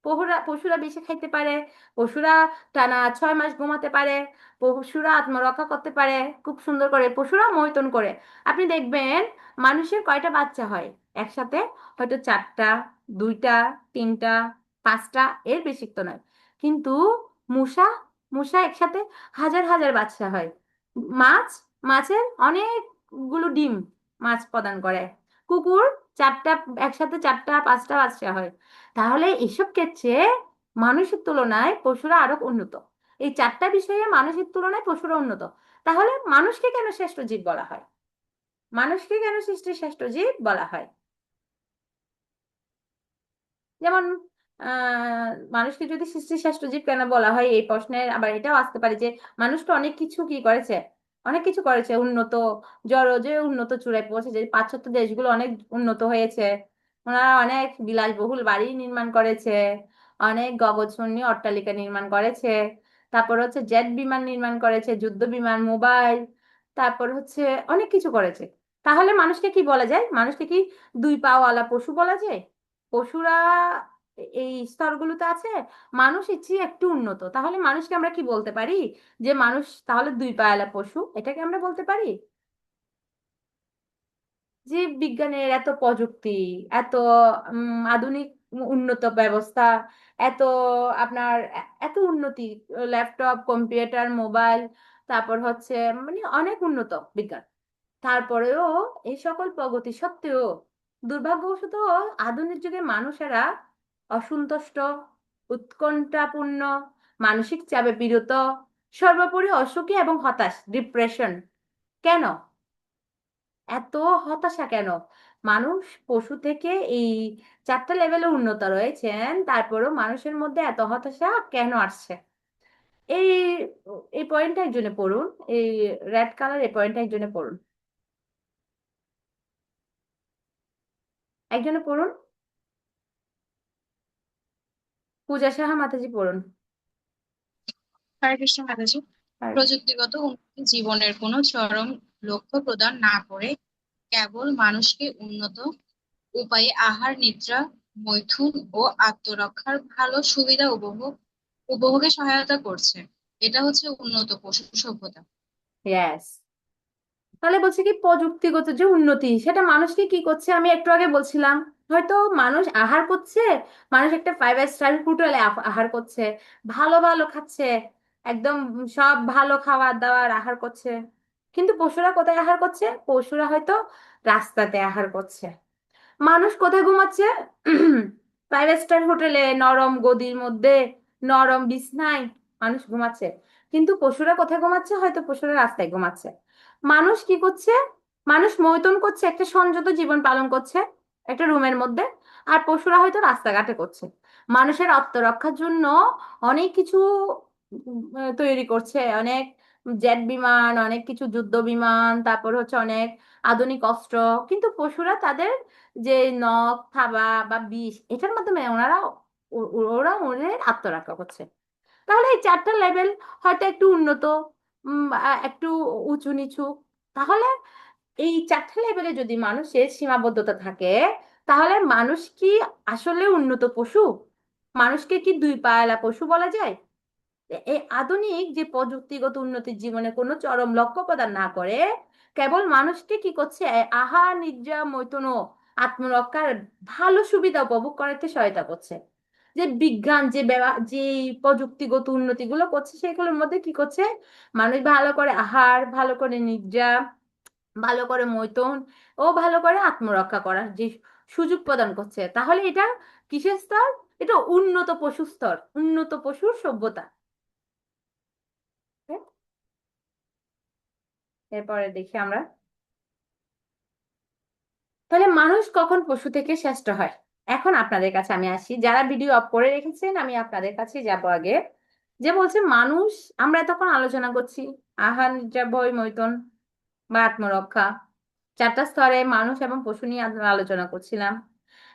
S1: পশুরা পশুরা বেশি খাইতে পারে, পশুরা টানা 6 মাস ঘুমাতে পারে, পশুরা আত্মরক্ষা করতে পারে খুব সুন্দর করে, পশুরা মৈথুন করে। আপনি দেখবেন মানুষের কয়টা বাচ্চা হয় একসাথে? হয়তো 4টা, 2টা, 3টা, 5টা, এর বেশি তো নয়। কিন্তু মূষা, মূষা একসাথে হাজার হাজার বাচ্চা হয়। মাছ, মাছের অনেকগুলো ডিম মাছ প্রদান করে। কুকুর 4টা, একসাথে 4টা 5টা বাচ্চা হয়। তাহলে এসব ক্ষেত্রে মানুষের তুলনায় পশুরা আরো উন্নত। এই 4টা বিষয়ে মানুষের তুলনায় পশুরা উন্নত। তাহলে মানুষকে কেন শ্রেষ্ঠ জীব বলা হয়? মানুষকে কেন সৃষ্টির শ্রেষ্ঠ জীব বলা হয়? যেমন মানুষকে যদি সৃষ্টির শ্রেষ্ঠ জীব কেন বলা হয়, এই প্রশ্নের আবার এটাও আসতে পারে যে মানুষ তো অনেক কিছু কি করেছে, অনেক কিছু করেছে, উন্নত, যে উন্নত চূড়ায় পৌঁছেছে, যে পাশ্চাত্য দেশগুলো অনেক উন্নত হয়েছে। ওনারা অনেক বিলাসবহুল বাড়ি নির্মাণ করেছে, অনেক গগনচুম্বী অট্টালিকা নির্মাণ করেছে, তারপর হচ্ছে জেট বিমান নির্মাণ করেছে, যুদ্ধ বিমান, মোবাইল, তারপর হচ্ছে অনেক কিছু করেছে। তাহলে মানুষকে কি বলা যায়? মানুষকে কি 2 পা ওয়ালা পশু বলা যায়? পশুরা এই স্তরগুলোতে আছে, মানুষ এর চেয়ে একটু উন্নত। তাহলে মানুষকে আমরা কি বলতে পারি? যে মানুষ তাহলে 2 পা ওয়ালা পশু, এটাকে আমরা বলতে পারি। যে বিজ্ঞানের এত প্রযুক্তি, এত আধুনিক উন্নত ব্যবস্থা, এত আপনার এত উন্নতি, ল্যাপটপ, কম্পিউটার, মোবাইল, তারপর হচ্ছে মানে অনেক উন্নত বিজ্ঞান, তারপরেও এই সকল প্রগতি সত্ত্বেও দুর্ভাগ্যবশত আধুনিক যুগে মানুষেরা অসন্তুষ্ট, উৎকণ্ঠাপূর্ণ, মানসিক চাপে পীড়িত, সর্বোপরি অসুখী এবং হতাশ, ডিপ্রেশন। কেন এত হতাশা? কেন মানুষ পশু থেকে এই 4টা লেভেলে উন্নত রয়েছেন, তারপরেও মানুষের মধ্যে এত হতাশা কেন আসছে? এই এই পয়েন্টটা একজনে পড়ুন, এই রেড কালার এই পয়েন্টটা একজনে পড়ুন, একজনে পড়ুন। পূজা সাহা মাতাজি পড়ুন।
S4: হরে কৃষ্ণ মাতাজি।
S1: আর
S4: প্রযুক্তিগত উন্নতি জীবনের কোনো চরম লক্ষ্য প্রদান না করে কেবল মানুষকে উন্নত উপায়ে আহার, নিদ্রা, মৈথুন ও আত্মরক্ষার ভালো সুবিধা উপভোগে সহায়তা করছে এটা হচ্ছে উন্নত পশু সভ্যতা।
S1: ইয়েস। তাহলে বলছে কি প্রযুক্তিগত যে উন্নতি সেটা মানুষকে কি করছে, আমি একটু আগে বলছিলাম, হয়তো মানুষ আহার করছে, মানুষ একটা 5 স্টার হোটেলে আহার করছে, ভালো ভালো খাচ্ছে, একদম সব ভালো খাবার দাবার আহার করছে। কিন্তু পশুরা কোথায় আহার করছে? পশুরা হয়তো রাস্তাতে আহার করছে। মানুষ কোথায় ঘুমাচ্ছে? 5 স্টার হোটেলে নরম গদির মধ্যে, নরম বিছনায় মানুষ ঘুমাচ্ছে। কিন্তু পশুরা কোথায় ঘুমাচ্ছে? হয়তো পশুরা রাস্তায় ঘুমাচ্ছে। মানুষ কি করছে? মানুষ মৈথুন করছে, একটা সংযত জীবন পালন করছে একটা রুমের মধ্যে। আর পশুরা হয়তো রাস্তাঘাটে করছে। মানুষের আত্মরক্ষার জন্য অনেক কিছু তৈরি করছে, অনেক জেট বিমান, অনেক কিছু যুদ্ধ বিমান, তারপর হচ্ছে অনেক আধুনিক অস্ত্র। কিন্তু পশুরা তাদের যে নখ থাবা বা বিষ, এটার মাধ্যমে ওরা ওদের আত্মরক্ষা করছে। তাহলে এই 4টা লেভেল হয়তো একটু উন্নত, একটু উঁচু নিচু। তাহলে এই 4টা লেভেলে যদি মানুষের সীমাবদ্ধতা থাকে, তাহলে মানুষ কি আসলে উন্নত পশু? মানুষকে কি 2 পায়ালা পশু বলা যায়? এই আধুনিক যে প্রযুক্তিগত উন্নতির জীবনে কোনো চরম লক্ষ্য প্রদান না করে, কেবল মানুষকে কি করছে, আহার নিদ্রা মৈথুন ও আত্মরক্ষার ভালো সুবিধা উপভোগ করাতে সহায়তা করছে। যে বিজ্ঞান যে প্রযুক্তিগত উন্নতিগুলো করছে, সেগুলোর মধ্যে কি করছে, মানুষ ভালো করে আহার, ভালো করে নিদ্রা, ভালো করে মৈথুন ও ভালো করে আত্মরক্ষা করার যে সুযোগ প্রদান করছে। তাহলে এটা কিসের স্তর? এটা উন্নত পশু স্তর, উন্নত পশুর সভ্যতা। এরপরে দেখি আমরা, তাহলে মানুষ কখন পশু থেকে শ্রেষ্ঠ হয়? এখন আপনাদের কাছে আমি আসি, যারা ভিডিও অফ করে রেখেছেন আমি আপনাদের কাছে যাব আগে। যে বলছে মানুষ, আমরা তখন আলোচনা করছি আহার নিদ্রা ভয় মৈথুন বা আত্মরক্ষা, 4টা স্তরে মানুষ এবং পশু নিয়ে আমরা আলোচনা করছিলাম।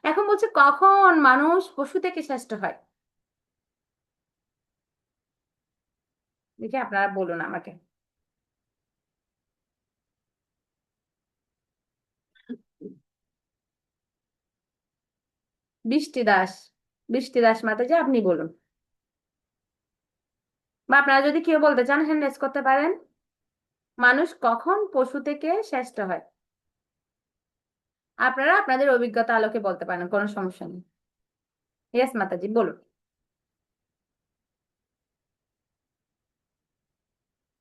S1: এখন বলছে কখন মানুষ পশু থেকে শ্রেষ্ঠ হয়? দেখি আপনারা বলুন আমাকে। বৃষ্টি দাস, বৃষ্টি দাস মাতাজি আপনি বলুন, বা আপনারা যদি কেউ বলতে চান হ্যান্ড রেজ করতে পারেন। মানুষ কখন পশু থেকে শ্রেষ্ঠ হয়? আপনারা আপনাদের অভিজ্ঞতা আলোকে বলতে পারেন, কোনো সমস্যা নেই। ইয়েস মাতাজি বলুন।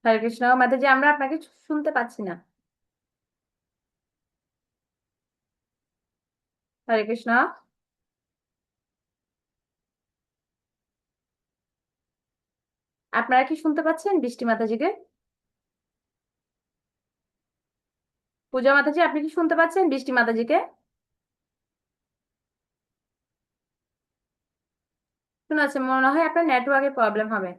S1: হরে কৃষ্ণ মাতাজি, আমরা আপনাকে শুনতে পাচ্ছি না। হরে কৃষ্ণ। আপনারা কি শুনতে পাচ্ছেন বৃষ্টি মাতাজিকে? পূজা মাতাজি আপনি কি শুনতে পাচ্ছেন বৃষ্টি মাতাজিকে? শোনা যাচ্ছে, মনে হয় আপনার নেটওয়ার্কের প্রবলেম হবে।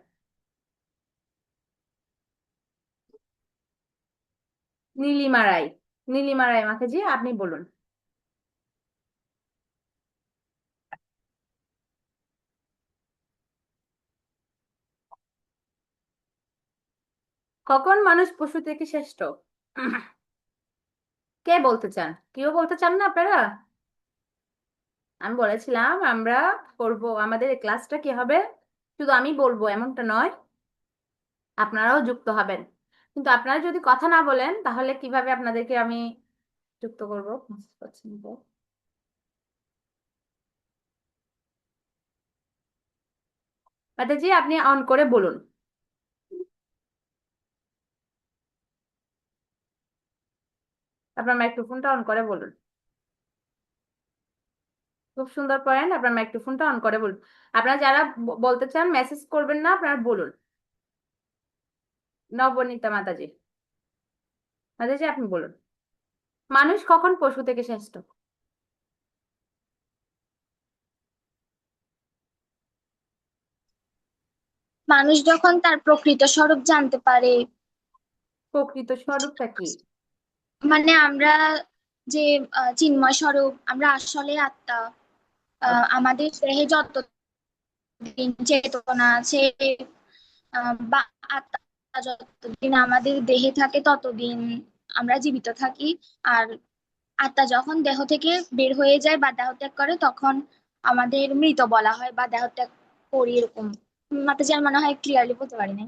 S1: নীলিমা রায়, নীলিমা রায় মাতাজি আপনি বলুন। কখন মানুষ পশু থেকে শ্রেষ্ঠ? কে বলতে চান? কেউ বলতে চান না আপনারা? আমি বলেছিলাম আমরা করব, আমাদের এই ক্লাসটা কি হবে, শুধু আমি বলবো এমনটা নয়, আপনারাও যুক্ত হবেন। কিন্তু আপনারা যদি কথা না বলেন তাহলে কিভাবে আপনাদেরকে আমি যুক্ত করবো? বুঝতে পারছেন তো? মাতাজি আপনি অন করে বলুন, আপনার মাইক্রোফোনটা অন করে বলুন। খুব সুন্দর পয়েন্ট, আপনার মাইক্রোফোনটা অন করে বলুন। আপনারা যারা বলতে চান মেসেজ করবেন না, আপনারা বলুন। নবনীতা মাতাজি, মাতাজি আপনি বলুন, মানুষ কখন পশু থেকে শ্রেষ্ঠ?
S2: মানুষ যখন তার প্রকৃত স্বরূপ জানতে পারে,
S1: প্রকৃত স্বরূপটা কি?
S2: মানে আমরা যে চিন্ময় স্বরূপ, আমরা আসলে আত্মা। আমাদের দেহে যতদিন চেতনা আছে, বা আত্মা যতদিন আমাদের দেহে থাকে ততদিন আমরা জীবিত থাকি। আর আত্মা যখন দেহ থেকে বের হয়ে যায় বা দেহ ত্যাগ করে, তখন আমাদের মৃত বলা হয় বা দেহ ত্যাগ করি, এরকম। মাতাজি, আমার মনে হয় ক্লিয়ারলি বলতে পারি না।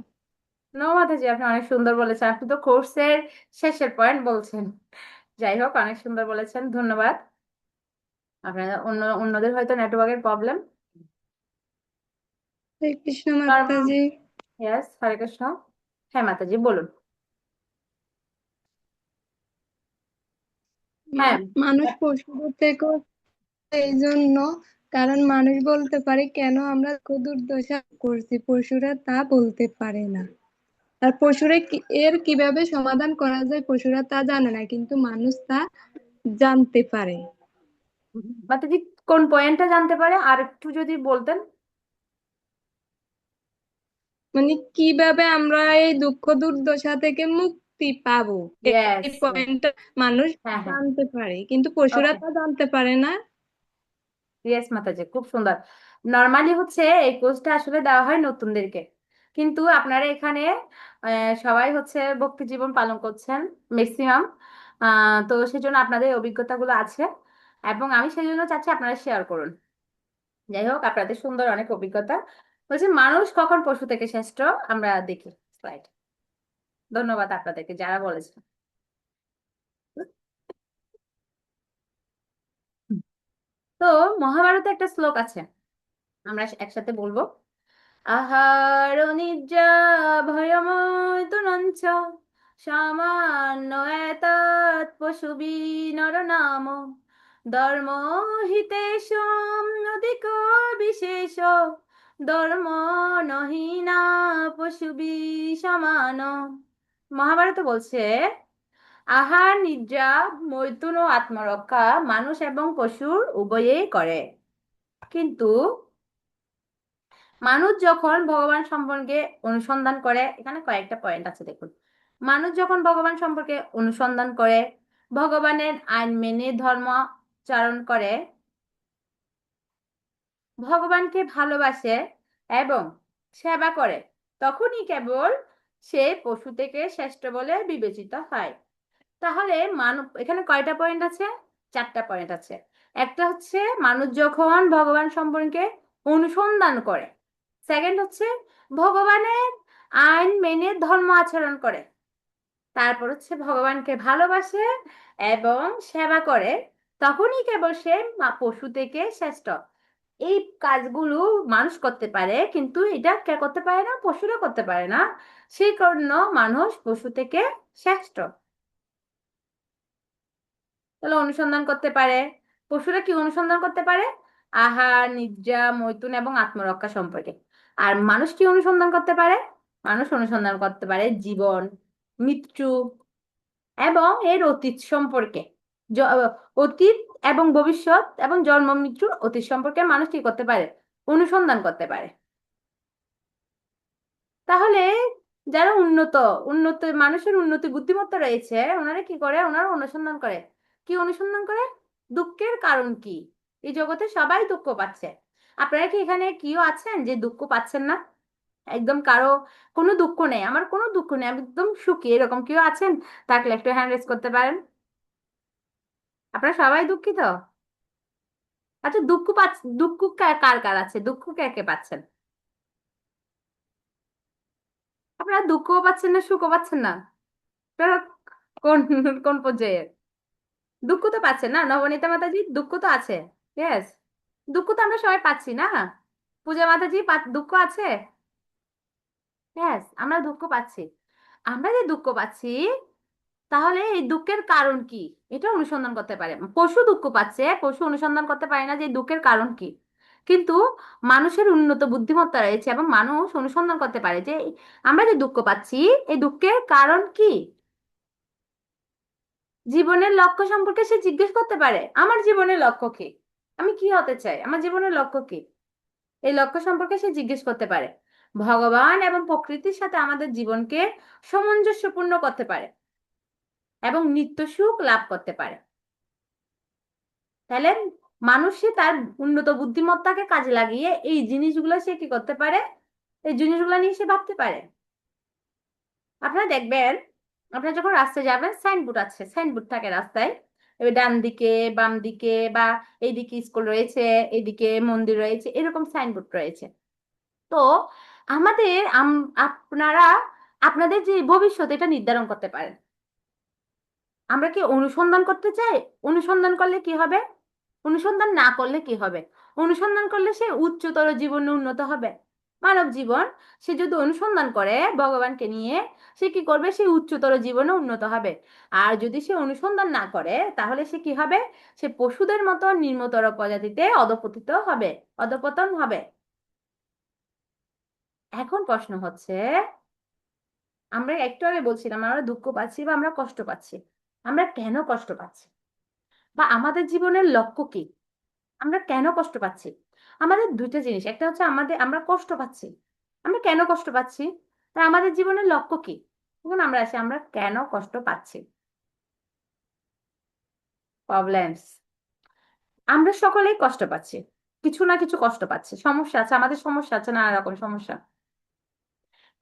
S1: নো মাতাজি, আপনি অনেক সুন্দর বলেছেন, আপনি তো কোর্সের শেষের পয়েন্ট বলছেন। যাই হোক, অনেক সুন্দর বলেছেন, ধন্যবাদ। আপনাদের অন্যদের হয়তো নেটওয়ার্কের প্রবলেম।
S5: হরে কৃষ্ণ মাতাজি।
S1: ইয়েস, হরে কৃষ্ণ। হ্যাঁ মাতাজি, বলুন। হ্যাঁ।
S5: মানুষ পশুদের থেকেও এই জন্য, কারণ মানুষ বলতে পারে কেন আমরা দুর্দশা করছি, পশুরা তা বলতে পারে না। আর পশুরা এর কিভাবে সমাধান করা যায় পশুরা তা জানে না, কিন্তু মানুষ তা জানতে পারে।
S1: মাতাজি, কোন পয়েন্টটা জানতে পারে আর একটু যদি বলতেন।
S5: মানে কিভাবে আমরা এই দুঃখ দুর্দশা থেকে মুক্তি পাবো,
S1: ইয়েস।
S5: এই পয়েন্টটা মানুষ
S1: হ্যাঁ হ্যাঁ।
S5: জানতে পারে, কিন্তু পশুরা
S1: ওকে।
S5: তা জানতে পারে না।
S1: ইয়েস মাতাজি, খুব সুন্দর। নর্মালি হচ্ছে এই কোর্সটা আসলে দেওয়া হয় নতুনদেরকে, কিন্তু আপনারা এখানে সবাই হচ্ছে ভক্তি জীবন পালন করছেন ম্যাক্সিমাম। তো সেজন্য আপনাদের এই অভিজ্ঞতাগুলো আছে, এবং আমি সেই জন্য চাচ্ছি আপনারা শেয়ার করুন। যাই হোক, আপনাদের সুন্দর অনেক অভিজ্ঞতা। বলছি, মানুষ কখন পশু থেকে শ্রেষ্ঠ, আমরা দেখি স্লাইড। ধন্যবাদ আপনাদেরকে যারা বলেছেন। তো মহাভারতে একটা শ্লোক আছে, আমরা একসাথে বলবো। আহার নিদ্রা ভয়মৈথুনঞ্চ সামান্য এতৎ পশুবি নরনাম ধর্ম হিতেষম অধিক বিশেষ ধর্ম নহিনা পশুবি সমান। মহাভারত বলছে, আহার নিদ্রা মৈথুন ও আত্মরক্ষা মানুষ এবং পশুর উভয়েই করে, কিন্তু মানুষ যখন ভগবান সম্পর্কে অনুসন্ধান করে, এখানে কয়েকটা পয়েন্ট আছে দেখুন। মানুষ যখন ভগবান সম্পর্কে অনুসন্ধান করে, ভগবানের আইন মেনে ধর্মাচরণ করে, ভগবানকে ভালোবাসে এবং সেবা করে, তখনই কেবল সে পশু থেকে শ্রেষ্ঠ বলে বিবেচিত হয়। তাহলে মানব, এখানে কয়টা পয়েন্ট আছে? চারটা পয়েন্ট আছে। একটা হচ্ছে মানুষ যখন ভগবান সম্পর্কে অনুসন্ধান করে, সেকেন্ড হচ্ছে ভগবানের আইন মেনে ধর্ম আচরণ করে, তারপর হচ্ছে ভগবানকে ভালোবাসে এবং সেবা করে, তখনই কেবল সে পশু থেকে শ্রেষ্ঠ। এই কাজগুলো মানুষ করতে পারে, কিন্তু এটা কে করতে পারে না? পশুরা করতে পারে না। সেই কারণে মানুষ পশু থেকে শ্রেষ্ঠ। তাহলে অনুসন্ধান করতে পারে। পশুরা কি অনুসন্ধান করতে পারে? আহার নিদ্রা মৈথুন এবং আত্মরক্ষা সম্পর্কে। আর মানুষ কি অনুসন্ধান করতে পারে? মানুষ অনুসন্ধান করতে পারে জীবন, মৃত্যু এবং এর অতীত সম্পর্কে। অতীত এবং ভবিষ্যৎ এবং জন্ম মৃত্যুর অতীত সম্পর্কে মানুষ কি করতে পারে? অনুসন্ধান করতে পারে। তাহলে যারা উন্নত উন্নত মানুষের উন্নতি বুদ্ধিমত্তা রয়েছে, ওনারা কি করে? ওনারা অনুসন্ধান করে। কি অনুসন্ধান করে? দুঃখের কারণ কি? এই জগতে সবাই দুঃখ পাচ্ছে। আপনারা কি এখানে কেউ আছেন যে দুঃখ পাচ্ছেন না? একদম কারো কোনো দুঃখ নেই, আমার কোনো দুঃখ নেই, আমি একদম সুখী, এরকম কেউ আছেন? থাকলে একটু হ্যান্ড রেজ করতে পারেন। আপনারা সবাই দুঃখিত? আচ্ছা, দুঃখ কার কার আছে? দুঃখ কে কে পাচ্ছেন? আপনারা দুঃখও পাচ্ছেন না, সুখও পাচ্ছেন না? আপনারা কোন কোন পর্যায়ে? দুঃখ তো পাচ্ছেন না নবনীতা মাতাজি? দুঃখ তো আছে। ইয়েস, দুঃখ তো আমরা সবাই পাচ্ছি না? পূজা মাতাজি, দুঃখ আছে? ইয়েস, আমরা দুঃখ পাচ্ছি। আমরা যে দুঃখ পাচ্ছি, তাহলে এই দুঃখের কারণ কি? এটা অনুসন্ধান করতে পারে। পশু দুঃখ পাচ্ছে, পশু অনুসন্ধান করতে পারে না যে এই দুঃখের কারণ কি। কিন্তু মানুষের উন্নত বুদ্ধিমত্তা রয়েছে এবং মানুষ অনুসন্ধান করতে পারে যে আমরা যে দুঃখ পাচ্ছি, এই দুঃখের কারণ কি। জীবনের লক্ষ্য সম্পর্কে সে জিজ্ঞেস করতে পারে, আমার জীবনের লক্ষ্য কি, আমি কি হতে চাই, আমার জীবনের লক্ষ্য কি। এই লক্ষ্য সম্পর্কে সে জিজ্ঞেস করতে পারে। ভগবান এবং প্রকৃতির সাথে আমাদের জীবনকে সামঞ্জস্যপূর্ণ করতে পারে এবং নিত্য সুখ লাভ করতে পারে। তাহলে মানুষই তার উন্নত বুদ্ধিমত্তাকে কাজে লাগিয়ে এই জিনিসগুলো সে কি করতে পারে? এই জিনিসগুলো নিয়ে সে ভাবতে পারে। আপনারা দেখবেন, আপনারা যখন রাস্তায় যাবেন, সাইনবোর্ড আছে, সাইনবোর্ড থাকে রাস্তায়, এবার ডান দিকে বাম দিকে বা এইদিকে স্কুল রয়েছে, এইদিকে মন্দির রয়েছে, এরকম সাইনবোর্ড রয়েছে। তো আমাদের আপনারা আপনাদের যে ভবিষ্যৎ এটা নির্ধারণ করতে পারেন। আমরা কি অনুসন্ধান করতে চাই? অনুসন্ধান করলে কি হবে? অনুসন্ধান না করলে কি হবে? অনুসন্ধান করলে সে উচ্চতর জীবনে উন্নত হবে। মানব জীবন, সে যদি অনুসন্ধান করে ভগবানকে নিয়ে, সে কি করবে? সে উচ্চতর জীবনে উন্নত হবে। আর যদি সে অনুসন্ধান না করে, তাহলে সে কি হবে? সে পশুদের মতো নিম্নতর প্রজাতিতে অধপতিত হবে, অধপতন হবে। এখন প্রশ্ন হচ্ছে, আমরা একটু আগে বলছিলাম আমরা দুঃখ পাচ্ছি বা আমরা কষ্ট পাচ্ছি। আমরা কেন কষ্ট পাচ্ছি? বা আমাদের জীবনের লক্ষ্য কি? আমরা কেন কষ্ট পাচ্ছি? আমাদের দুইটা জিনিস, একটা হচ্ছে আমরা কষ্ট পাচ্ছি, আমরা কেন কষ্ট পাচ্ছি, আর আমাদের জীবনের লক্ষ্য কি। এখন আমরা আসি, আমরা কেন কষ্ট পাচ্ছি। প্রবলেমস, আমরা সকলেই কষ্ট পাচ্ছি, কিছু না কিছু কষ্ট পাচ্ছি, সমস্যা আছে, আমাদের সমস্যা আছে, নানা রকম সমস্যা।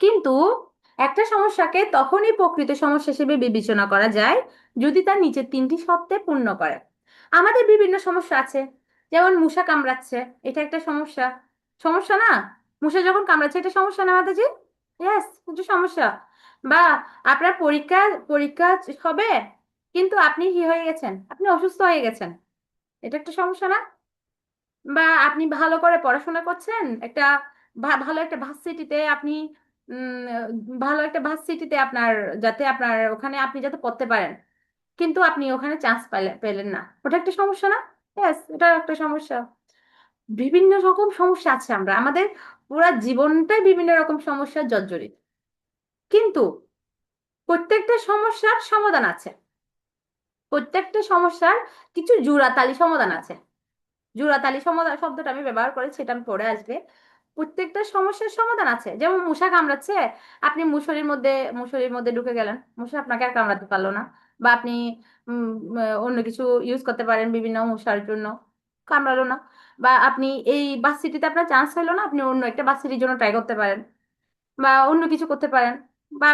S1: কিন্তু একটা সমস্যাকে তখনই প্রকৃত সমস্যা হিসেবে বিবেচনা করা যায় যদি তার নিচের তিনটি শর্তে পূর্ণ করে। আমাদের বিভিন্ন সমস্যা আছে, যেমন মশা কামড়াচ্ছে, এটা একটা সমস্যা। সমস্যা না? মশা যখন কামড়াচ্ছে এটা সমস্যা না মাতাজি? ইয়েস, এটা সমস্যা। বা আপনার পরীক্ষা পরীক্ষা হবে, কিন্তু আপনি কি হয়ে গেছেন, আপনি অসুস্থ হয়ে গেছেন, এটা একটা সমস্যা না? বা আপনি ভালো করে পড়াশোনা করছেন, একটা ভালো একটা ভার্সিটিতে আপনি ভালো একটা ভার্সিটিতে আপনার, যাতে আপনার ওখানে আপনি যাতে পড়তে পারেন, কিন্তু আপনি ওখানে চান্স পেলেন না, ওটা একটা সমস্যা না? ইয়েস, এটা একটা সমস্যা। বিভিন্ন রকম সমস্যা আছে, আমাদের পুরা জীবনটাই বিভিন্ন রকম সমস্যার জর্জরিত। কিন্তু প্রত্যেকটা সমস্যার সমাধান আছে, প্রত্যেকটা সমস্যার কিছু জোড়াতালি সমাধান আছে। জোড়াতালি সমাধান শব্দটা আমি ব্যবহার করেছি, এটা আমি পরে আসবে। প্রত্যেকটা সমস্যার সমাধান আছে। যেমন মশা কামড়াচ্ছে, আপনি মুসুরির মধ্যে ঢুকে গেলেন, মশা আপনাকে আর কামড়াতে পারলো না। বা আপনি অন্য কিছু ইউজ করতে পারেন বিভিন্ন মশার জন্য, কামড়ালো না। বা আপনি এই ভার্সিটিতে আপনার চান্স হলো না, আপনি অন্য একটা ভার্সিটির জন্য ট্রাই করতে পারেন, বা অন্য কিছু করতে পারেন। বা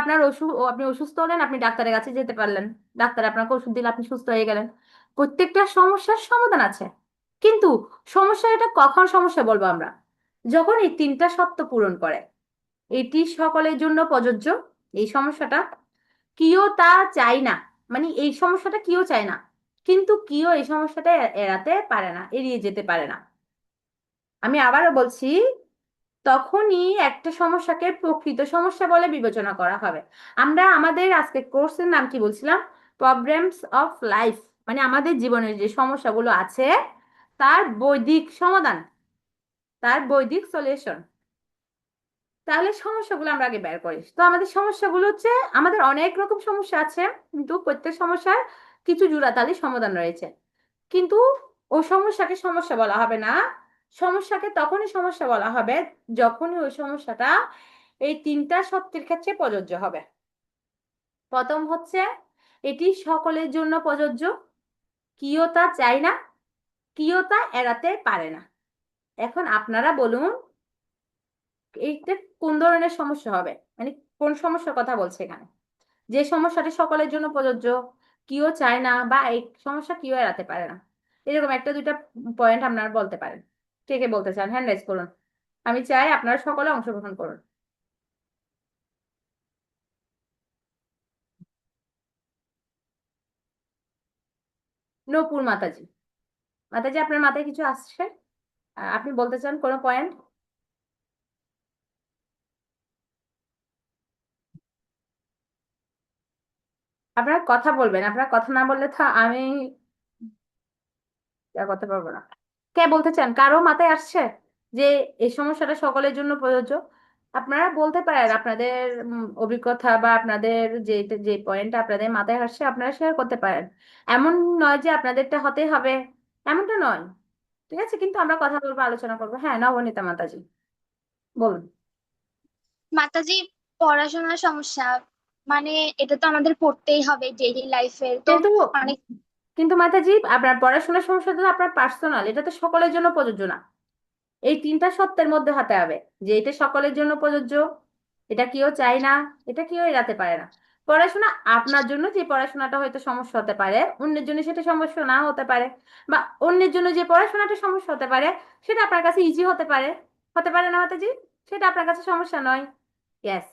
S1: আপনি অসুস্থ হলেন, আপনি ডাক্তারের কাছে যেতে পারলেন, ডাক্তার আপনাকে ওষুধ দিলে আপনি সুস্থ হয়ে গেলেন। প্রত্যেকটা সমস্যার সমাধান আছে। কিন্তু সমস্যা, এটা কখন সমস্যা বলবো আমরা? যখন এই তিনটা শর্ত পূরণ করে। এটি সকলের জন্য প্রযোজ্য, এই সমস্যাটা। কেউ তা চায় না, মানে এই সমস্যাটা কেউ চায় না, কিন্তু কেউ এই সমস্যাটা এড়াতে পারে না, এড়িয়ে যেতে পারে না। আমি আবারও বলছি, তখনই একটা সমস্যাকে প্রকৃত সমস্যা বলে বিবেচনা করা হবে। আমরা আমাদের আজকে কোর্সের নাম কি বলছিলাম? প্রবলেমস অফ লাইফ, মানে আমাদের জীবনের যে সমস্যাগুলো আছে তার বৈদিক সমাধান, তার বৈদিক সলিউশন। তাহলে সমস্যাগুলো আমরা আগে বের করি। তো আমাদের সমস্যাগুলো হচ্ছে, আমাদের অনেক রকম সমস্যা আছে, কিন্তু প্রত্যেক সমস্যার কিছু জোড়াতালি সমাধান রয়েছে। কিন্তু ওই সমস্যাকে সমস্যা বলা হবে না, সমস্যাকে তখনই সমস্যা বলা হবে যখনই ওই সমস্যাটা এই তিনটা সত্যের ক্ষেত্রে প্রযোজ্য হবে। প্রথম হচ্ছে, এটি সকলের জন্য প্রযোজ্য, কেউ তা চায় না, কেউ তা এড়াতে পারে না। এখন আপনারা বলুন, এইটা কোন ধরনের সমস্যা হবে, মানে কোন সমস্যার কথা বলছে এখানে? যে সমস্যাটি সকলের জন্য প্রযোজ্য, কেউ চায় না, বা এই সমস্যা কেউ এড়াতে পারে না, এরকম একটা দুইটা পয়েন্ট আপনারা বলতে পারেন। কে কে বলতে চান হ্যান্ড রাইজ করুন, আমি চাই আপনারা সকলে অংশগ্রহণ করুন। নূপুর মাতাজি, মাতাজি আপনার মাথায় কিছু আসছে? আপনি বলতে চান কোনো পয়েন্ট? আপনার কথা বলবেন, আপনার কথা না বললে তো আমি করতে পারবো না। কে বলতে চান, কারো মাথায় আসছে যে এই সমস্যাটা সকলের জন্য প্রযোজ্য? আপনারা বলতে পারেন আপনাদের অভিজ্ঞতা, বা আপনাদের যে যে পয়েন্টটা আপনাদের মাথায় আসছে আপনারা শেয়ার করতে পারেন। এমন নয় যে আপনাদেরটা হতেই হবে, এমনটা নয়। ঠিক আছে, কিন্তু আমরা কথা বলবো, আলোচনা করবো। হ্যাঁ, নবনীতা মাতাজি বলুন।
S2: মাতাজি, পড়াশোনার সমস্যা মানে এটা তো আমাদের পড়তেই হবে ডেইলি লাইফের তো।
S1: কিন্তু
S2: অনেক
S1: কিন্তু মাতাজি, আপনার পড়াশোনার সমস্যা তো আপনার পার্সোনাল, এটা তো সকলের জন্য প্রযোজ্য না। এই তিনটা সত্যের মধ্যে হতে হবে যে এটা সকলের জন্য প্রযোজ্য, এটা কেউ চায় না, এটা কেউ এড়াতে পারে না। পড়াশোনা আপনার জন্য যে পড়াশোনাটা হয়তো সমস্যা হতে পারে, অন্যের জন্য সেটা সমস্যা না হতে পারে। বা অন্যের জন্য যে পড়াশোনাটা সমস্যা হতে পারে, সেটা আপনার কাছে ইজি হতে পারে, হতে পারে না মাতাজি? সেটা আপনার কাছে সমস্যা নয়। ইয়েস।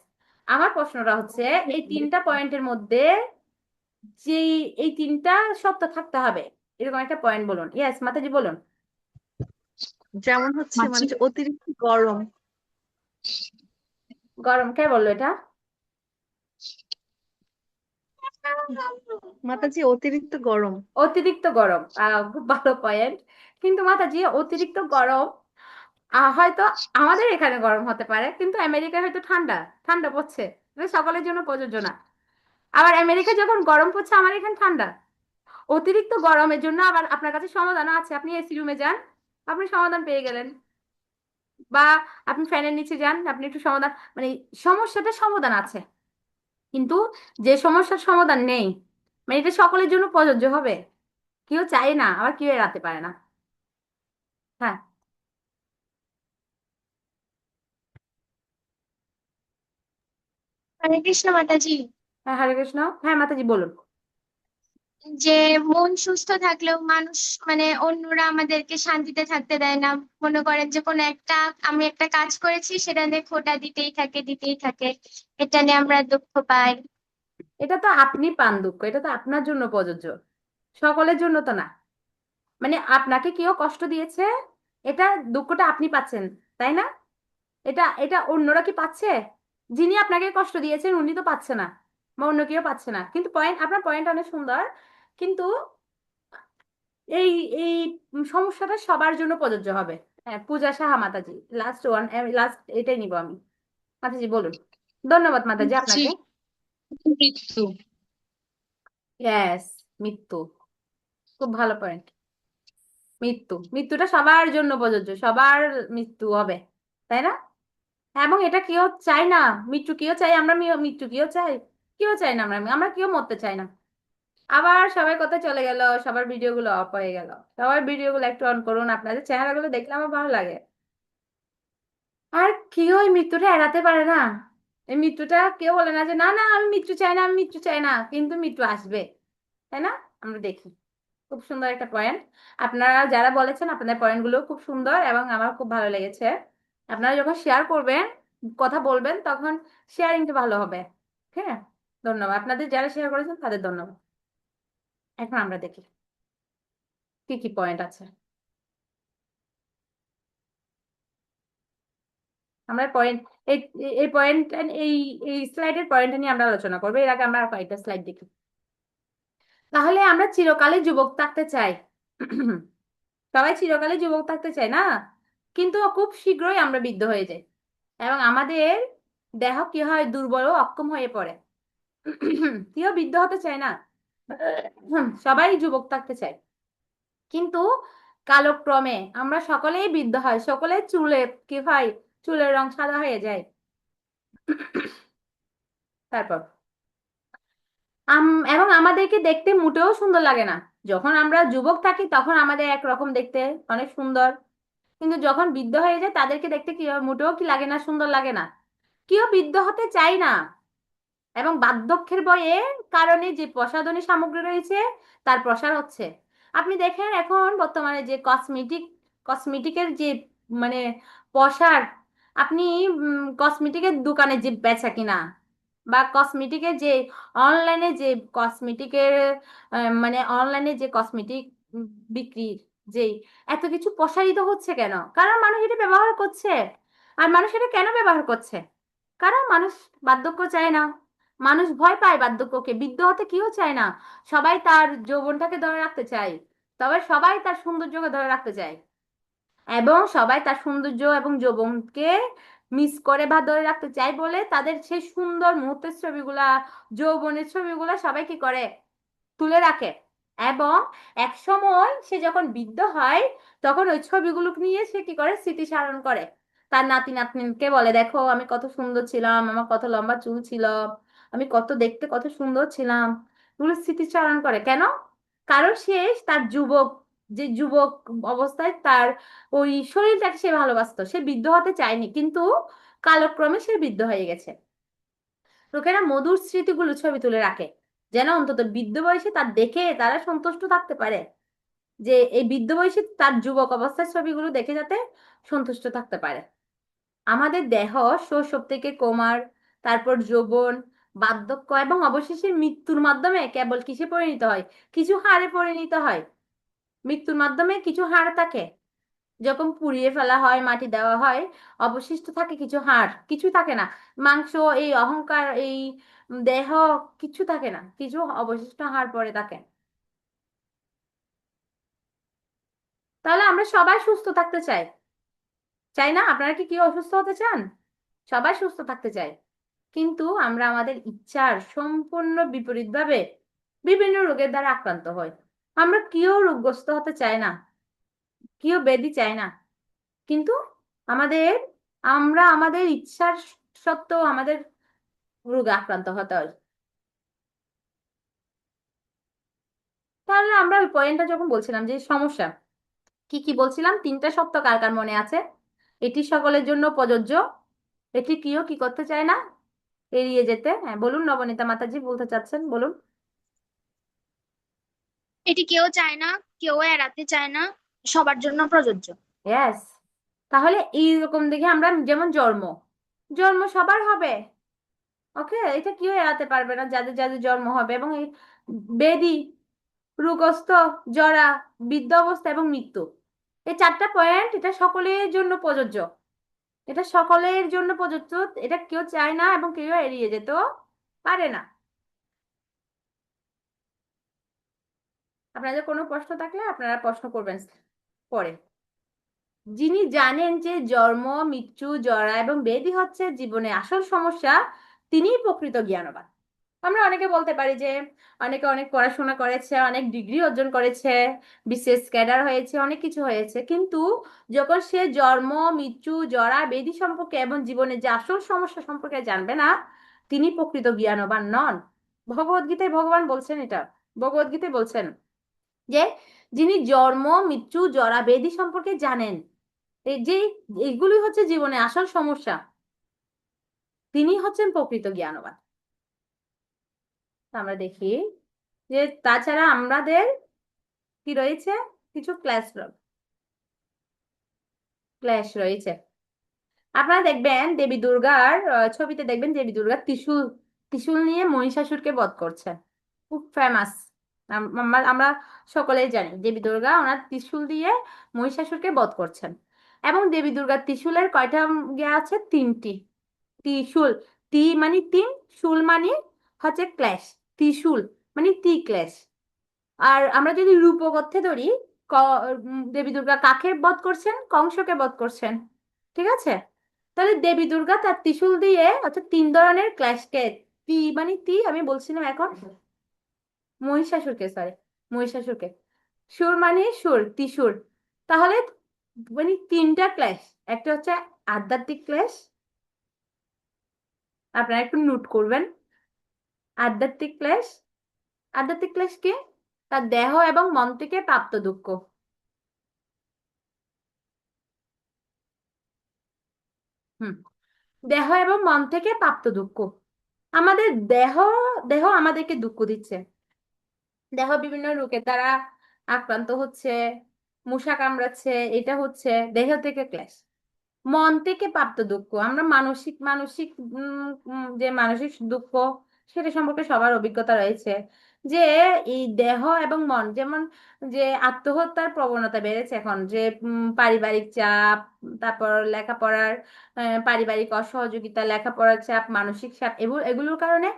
S1: আমার প্রশ্নটা হচ্ছে এই তিনটা পয়েন্টের মধ্যে যেই এই তিনটা সত্য থাকতে হবে এরকম একটা পয়েন্ট বলুন। ইয়েস মাতাজি বলুন।
S3: যেমন হচ্ছে মানে যে অতিরিক্ত গরম।
S1: গরম কে বললো এটা?
S3: মাতাজি অতিরিক্ত গরম।
S1: অতিরিক্ত গরম, খুব ভালো পয়েন্ট। কিন্তু মাতাজি অতিরিক্ত গরম হয়তো আমাদের এখানে গরম হতে পারে, কিন্তু আমেরিকায় হয়তো ঠান্ডা ঠান্ডা পড়ছে। এটা সকলের জন্য প্রযোজ্য না। আবার আমেরিকায় যখন গরম পড়ছে আমার এখানে ঠান্ডা। অতিরিক্ত গরমের জন্য আবার আপনার কাছে সমাধান আছে, আপনি এসি রুমে যান, আপনি সমাধান পেয়ে গেলেন। বা আপনি ফ্যানের নিচে যান, আপনি একটু সমাধান, মানে সমস্যাটা সমাধান আছে। কিন্তু যে সমস্যার সমাধান নেই, মানে এটা সকলের জন্য প্রযোজ্য হবে। কেউ চায় না আবার কেউ এড়াতে পারে না। হ্যাঁ।
S2: হরে কৃষ্ণ মাতাজি।
S1: হ্যাঁ হরে কৃষ্ণ। হ্যাঁ মাতাজি বলুন।
S2: যে মন সুস্থ থাকলেও মানুষ মানে অন্যরা আমাদেরকে শান্তিতে থাকতে দেয় না। মনে করেন যে কোনো একটা আমি একটা কাজ করেছি, সেটা নিয়ে খোঁটা দিতেই থাকে, এটা নিয়ে আমরা দুঃখ পাই।
S1: এটা তো আপনি পান দুঃখ, এটা তো আপনার জন্য প্রযোজ্য, সকলের জন্য তো না। মানে আপনাকে কেউ কষ্ট দিয়েছে, এটা দুঃখটা আপনি পাচ্ছেন, তাই না? এটা এটা অন্যরা কি পাচ্ছে? যিনি আপনাকে কষ্ট দিয়েছেন উনি তো পাচ্ছে না, বা অন্য কেউ পাচ্ছে না। কিন্তু পয়েন্ট, আপনার পয়েন্ট অনেক সুন্দর। কিন্তু এই এই সমস্যাটা সবার জন্য প্রযোজ্য হবে। হ্যাঁ পূজা সাহা মাতাজি, লাস্ট ওয়ান, লাস্ট এটাই নিব আমি। মাতাজি বলুন। ধন্যবাদ মাতাজি
S4: জি,
S1: আপনাকে।
S4: মৃত্যু।
S1: ইয়েস, মৃত্যু, খুব ভালো পয়েন্ট। মৃত্যুটা সবার জন্য প্রযোজ্য, সবার মৃত্যু হবে, তাই না? এবং এটা কেউ চাই না। মৃত্যু কেউ চাই আমরা, মৃত্যু কেউ চাই? কেউ চাই না, আমরা আমরা কেউ মরতে চাই না। আবার সবাই কোথায় চলে গেল, সবার ভিডিও গুলো অফ হয়ে গেল। সবার ভিডিও গুলো একটু অন করুন, আপনাদের চেহারাগুলো দেখলে আমার ভালো লাগে। আর কেউ এই মৃত্যুটা এড়াতে পারে না। এই মৃত্যুটা কেউ বলে না যে না না আমি মৃত্যু চাই না, আমি মৃত্যু চাই না, কিন্তু মৃত্যু আসবে, তাই না? আমরা দেখি। খুব সুন্দর একটা পয়েন্ট। আপনারা যারা বলেছেন আপনাদের পয়েন্ট গুলো খুব সুন্দর এবং আমার খুব ভালো লেগেছে। আপনারা যখন শেয়ার করবেন, কথা বলবেন, তখন শেয়ারিংটা ভালো হবে। হ্যাঁ, ধন্যবাদ আপনাদের যারা শেয়ার করেছেন, তাদের ধন্যবাদ। এখন আমরা দেখি কি কি পয়েন্ট আছে। আমরা পয়েন্ট, এই এই পয়েন্ট, এই এই স্লাইডের পয়েন্ট নিয়ে আমরা আলোচনা করবো। এর আগে আমরা কয়েকটা স্লাইড দেখি। তাহলে আমরা চিরকালে যুবক থাকতে চাই। সবাই চিরকালে যুবক থাকতে চায় না? কিন্তু খুব শীঘ্রই আমরা বৃদ্ধ হয়ে যাই এবং আমাদের দেহ কি হয়, দুর্বল ও অক্ষম হয়ে পড়ে। কেউ বৃদ্ধ হতে চায় না, সবাই যুবক থাকতে চায়। কিন্তু কালক্রমে আমরা সকলেই বৃদ্ধ হয়, সকলের চুলে কি হয়, চুলের রং সাদা হয়ে যায়। তারপর এবং আমাদেরকে দেখতে মোটেও সুন্দর লাগে না। যখন আমরা যুবক থাকি তখন আমাদের একরকম দেখতে, অনেক সুন্দর। কিন্তু যখন বৃদ্ধ হয়ে যায় তাদেরকে দেখতে কি হয়, মোটেও কি লাগে না, সুন্দর লাগে না। কেউ বৃদ্ধ হতে চায় না। এবং বার্ধক্যের বয়ে কারণে যে প্রসাধনী সামগ্রী রয়েছে তার প্রসার হচ্ছে। আপনি দেখেন এখন বর্তমানে যে কসমেটিকের যে মানে প্রসার, আপনি কসমেটিকের দোকানে যে বেচা কিনা, বা কসমেটিকের যে অনলাইনে যে কসমেটিকের মানে অনলাইনে যে কসমেটিক বিক্রির যে এত কিছু প্রসারিত হচ্ছে কেন? কারণ মানুষ এটা ব্যবহার করছে। আর মানুষ এটা কেন ব্যবহার করছে? কারণ মানুষ বার্ধক্য চায় না। মানুষ ভয় পায় বার্ধক্যকে, বৃদ্ধ হতে কেউ চায় না। সবাই তার যৌবনটাকে ধরে রাখতে চায়, তবে সবাই তার সৌন্দর্যকে ধরে রাখতে চায়। এবং সবাই তার সৌন্দর্য এবং যৌবনকে মিস করে বা ধরে রাখতে চায় বলে তাদের সেই সুন্দর মুহূর্তের ছবিগুলা, যৌবনের ছবিগুলা সবাই কি করে, তুলে রাখে। এবং এক সময় সে যখন বৃদ্ধ হয় তখন ওই ছবিগুলো নিয়ে সে কি করে, স্মৃতিচারণ করে। তার নাতি নাতনিকে বলে দেখো আমি কত সুন্দর ছিলাম, আমার কত লম্বা চুল ছিল, আমি কত দেখতে কত সুন্দর ছিলাম। এগুলো স্মৃতিচারণ করে কেন? কারণ সে তার যুবক, যে যুবক অবস্থায় তার ওই শরীরটাকে সে ভালোবাসতো, সে বৃদ্ধ হতে চায়নি, কিন্তু কালক্রমে সে বৃদ্ধ হয়ে গেছে। লোকেরা মধুর স্মৃতিগুলো ছবি তুলে রাখে, যেন অন্তত বৃদ্ধ বয়সে তার দেখে তারা সন্তুষ্ট থাকতে পারে। যে এই বৃদ্ধ বয়সে তার যুবক অবস্থার ছবিগুলো দেখে যাতে সন্তুষ্ট থাকতে পারে। আমাদের দেহ শৈশব থেকে কোমার, তারপর যৌবন, বার্ধক্য এবং অবশেষে মৃত্যুর মাধ্যমে কেবল কিসে পরিণত হয়? কিছু হাড়ে পরিণত হয়। মৃত্যুর মাধ্যমে কিছু হাড় থাকে, যখন পুড়িয়ে ফেলা হয়, মাটি দেওয়া হয়, অবশিষ্ট থাকে কিছু হাড়, কিছু থাকে না। মাংস, এই অহংকার, এই দেহ, কিছু থাকে না, কিছু অবশিষ্ট হাড় পড়ে থাকে। তাহলে আমরা সবাই সুস্থ থাকতে চাই, চাই না? আপনারা কি কেউ অসুস্থ হতে চান? সবাই সুস্থ থাকতে চাই, কিন্তু আমরা আমাদের ইচ্ছার সম্পূর্ণ বিপরীতভাবে বিভিন্ন রোগের দ্বারা আক্রান্ত হই। আমরা কেউ রোগগ্রস্ত হতে চাই না, কেউ ব্যাধি চাই না, কিন্তু আমাদের আমরা আমাদের ইচ্ছার সত্ত্বেও আমাদের রোগে আক্রান্ত হতে হয়। তাহলে আমরা ওই পয়েন্টটা যখন বলছিলাম যে সমস্যা কি কি বলছিলাম, তিনটা সত্য কার কার মনে আছে? এটি সকলের জন্য প্রযোজ্য, এটি কেউ কি করতে চায় না, এড়িয়ে যেতে। হ্যাঁ বলুন, নবনীতা মাতাজি বলতে চাচ্ছেন, বলুন।
S2: এটি কেউ চায় না, কেউ এড়াতে চায় না, সবার জন্য প্রযোজ্য।
S1: ইয়েস। তাহলে এইরকম দেখে আমরা, যেমন জন্ম, জন্ম সবার হবে, ওকে, এটা কেউ এড়াতে পারবে না, যাদের যাদের জন্ম হবে। এবং এই ব্যাধি, রোগগ্রস্ত, জরা, বৃদ্ধ অবস্থা এবং মৃত্যু, এই চারটা পয়েন্ট এটা সকলের জন্য প্রযোজ্য, এটা সকলের জন্য প্রযোজ্য। এটা কেউ চায় না এবং কেউ এড়িয়ে যেতেও পারে না। আপনাদের কোনো প্রশ্ন থাকলে আপনারা প্রশ্ন করবেন পরে। যিনি জানেন যে জন্ম, মৃত্যু, জরা এবং ব্যাধি হচ্ছে জীবনে আসল সমস্যা, তিনিই প্রকৃত জ্ঞানবান। আমরা অনেকে বলতে পারি যে অনেকে অনেক পড়াশোনা করেছে, অনেক ডিগ্রি অর্জন করেছে, বিশেষ ক্যাডার হয়েছে, অনেক কিছু হয়েছে, কিন্তু যখন সে জন্ম, মৃত্যু, জরা, ব্যাধি সম্পর্কে এবং জীবনের যে আসল সমস্যা সম্পর্কে জানবে না, তিনি প্রকৃত জ্ঞানবান নন। ভগবদ্গীতায় ভগবান বলছেন এটা, ভগবদ্গীতায় বলছেন যে যিনি জন্ম, মৃত্যু, জরা, ব্যাধি সম্পর্কে জানেন, এই যে এগুলি হচ্ছে জীবনে আসল সমস্যা, তিনি হচ্ছেন প্রকৃত জ্ঞানবান। আমরা দেখি যে তাছাড়া আমাদের কি রয়েছে, কিছু ক্লাস রয়েছে। আপনারা দেখবেন দেবী দুর্গার ছবিতে, দেখবেন দেবী দুর্গা ত্রিশূল ত্রিশূল নিয়ে মহিষাসুরকে বধ করছে, খুব ফেমাস। আমরা সকলেই জানি দেবী দুর্গা ওনার ত্রিশূল দিয়ে মহিষাসুরকে বধ করছেন। এবং দেবী দুর্গার ত্রিশূলের কয়টা আছে? তিনটি। ত্রিশূল, মানে তিন, শূল মানে হচ্ছে ক্ল্যাশ, ত্রিশূল মানে ক্ল্যাশ। আর আমরা যদি রূপক অর্থে ধরি, দেবী দুর্গা কাকে বধ করছেন? কংসকে বধ করছেন, ঠিক আছে? তাহলে দেবী দুর্গা তার ত্রিশূল দিয়ে, অর্থাৎ তিন ধরনের ক্ল্যাশকে, আমি বলছিলাম এখন মহিষাসুরকে, সরি, মহিষাসুরকে, সুর মানে সুর, ত্রিশূল। তাহলে মানে তিনটা ক্ল্যাশ, একটা হচ্ছে আধ্যাত্মিক ক্ল্যাশ, আপনারা একটু নোট করবেন। আধ্যাত্মিক ক্লেশ, আধ্যাত্মিক ক্লেশ কি? তার দেহ এবং মন থেকে প্রাপ্ত দুঃখ। হুম, দেহ এবং মন থেকে প্রাপ্ত দুঃখ। আমাদের দেহ, দেহ আমাদেরকে দুঃখ দিচ্ছে, দেহ বিভিন্ন রোগের দ্বারা আক্রান্ত হচ্ছে, মশা কামড়াচ্ছে, এটা হচ্ছে দেহ থেকে ক্লেশ। মন থেকে প্রাপ্ত দুঃখ, আমরা মানসিক মানসিক যে মানসিক দুঃখ, সেটা সম্পর্কে সবার অভিজ্ঞতা রয়েছে। যে এই দেহ এবং মন, যেমন যে আত্মহত্যার প্রবণতা বেড়েছে এখন, যে পারিবারিক চাপ, তারপর লেখাপড়ার পারিবারিক অসহযোগিতা, লেখাপড়ার চাপ, মানসিক চাপ, এগুলোর কারণে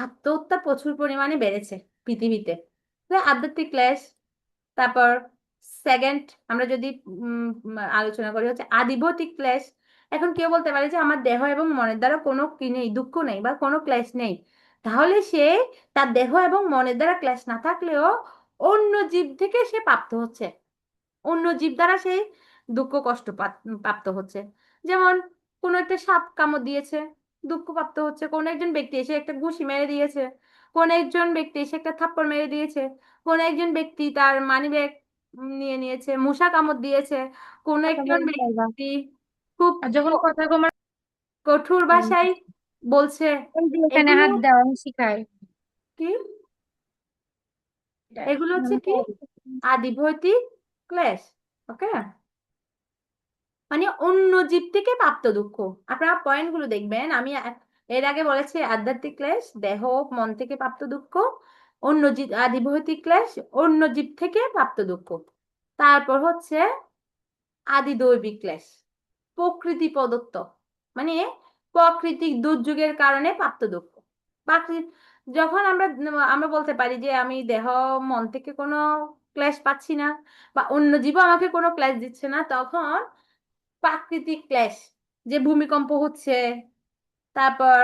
S1: আত্মহত্যা প্রচুর পরিমাণে বেড়েছে পৃথিবীতে। আধ্যাত্মিক ক্লেশ। তারপর সেকেন্ড আমরা যদি আলোচনা করি হচ্ছে আদিভৌতিক ক্লেশ। এখন কেউ বলতে পারে যে আমার দেহ এবং মনের দ্বারা কোনো কি নেই, দুঃখ নেই বা কোনো ক্লেশ নেই। তাহলে সে তার দেহ এবং মনের দ্বারা ক্লেশ না থাকলেও অন্য জীব থেকে সে প্রাপ্ত হচ্ছে, অন্য জীব দ্বারা সেই দুঃখ কষ্ট প্রাপ্ত হচ্ছে। যেমন কোনো একটা সাপ কামড় দিয়েছে, দুঃখ প্রাপ্ত হচ্ছে। কোনো একজন ব্যক্তি এসে একটা ঘুষি মেরে দিয়েছে, কোন একজন ব্যক্তি এসে একটা থাপ্পড় মেরে দিয়েছে, কোন একজন ব্যক্তি তার মানিব্যাগ নিয়ে নিয়েছে, মশা কামড় দিয়েছে, কোন
S5: কথা
S1: একজন
S5: বলতে পারবা।
S1: ব্যক্তি খুব
S5: আর যখন কথা কমার
S1: কঠোর ভাষায় বলছে।
S5: এখানে
S1: এগুলো
S5: হাত দেওয়া শিখায়।
S1: কি? এগুলো হচ্ছে কি? আদিভৌতিক ক্লেশ। ওকে, মানে অন্য জীব থেকে প্রাপ্ত দুঃখ। আপনারা পয়েন্ট গুলো দেখবেন, আমি এর আগে বলেছে আধ্যাত্মিক ক্লেশ দেহ মন থেকে প্রাপ্ত দুঃখ, অন্য জীব আদিভৌতিক ক্লেশ অন্য জীব থেকে প্রাপ্ত দুঃখ, তারপর হচ্ছে আদি দৈবিক ক্লেশ প্রকৃতি প্রদত্ত, মানে প্রাকৃতিক দুর্যোগের কারণে প্রাপ্ত দুঃখ। যখন আমরা আমরা বলতে পারি যে আমি দেহ মন থেকে কোনো ক্লেশ পাচ্ছি না বা অন্য জীব আমাকে কোনো ক্লেশ দিচ্ছে না, তখন প্রাকৃতিক ক্লেশ, যে ভূমিকম্প হচ্ছে, তারপর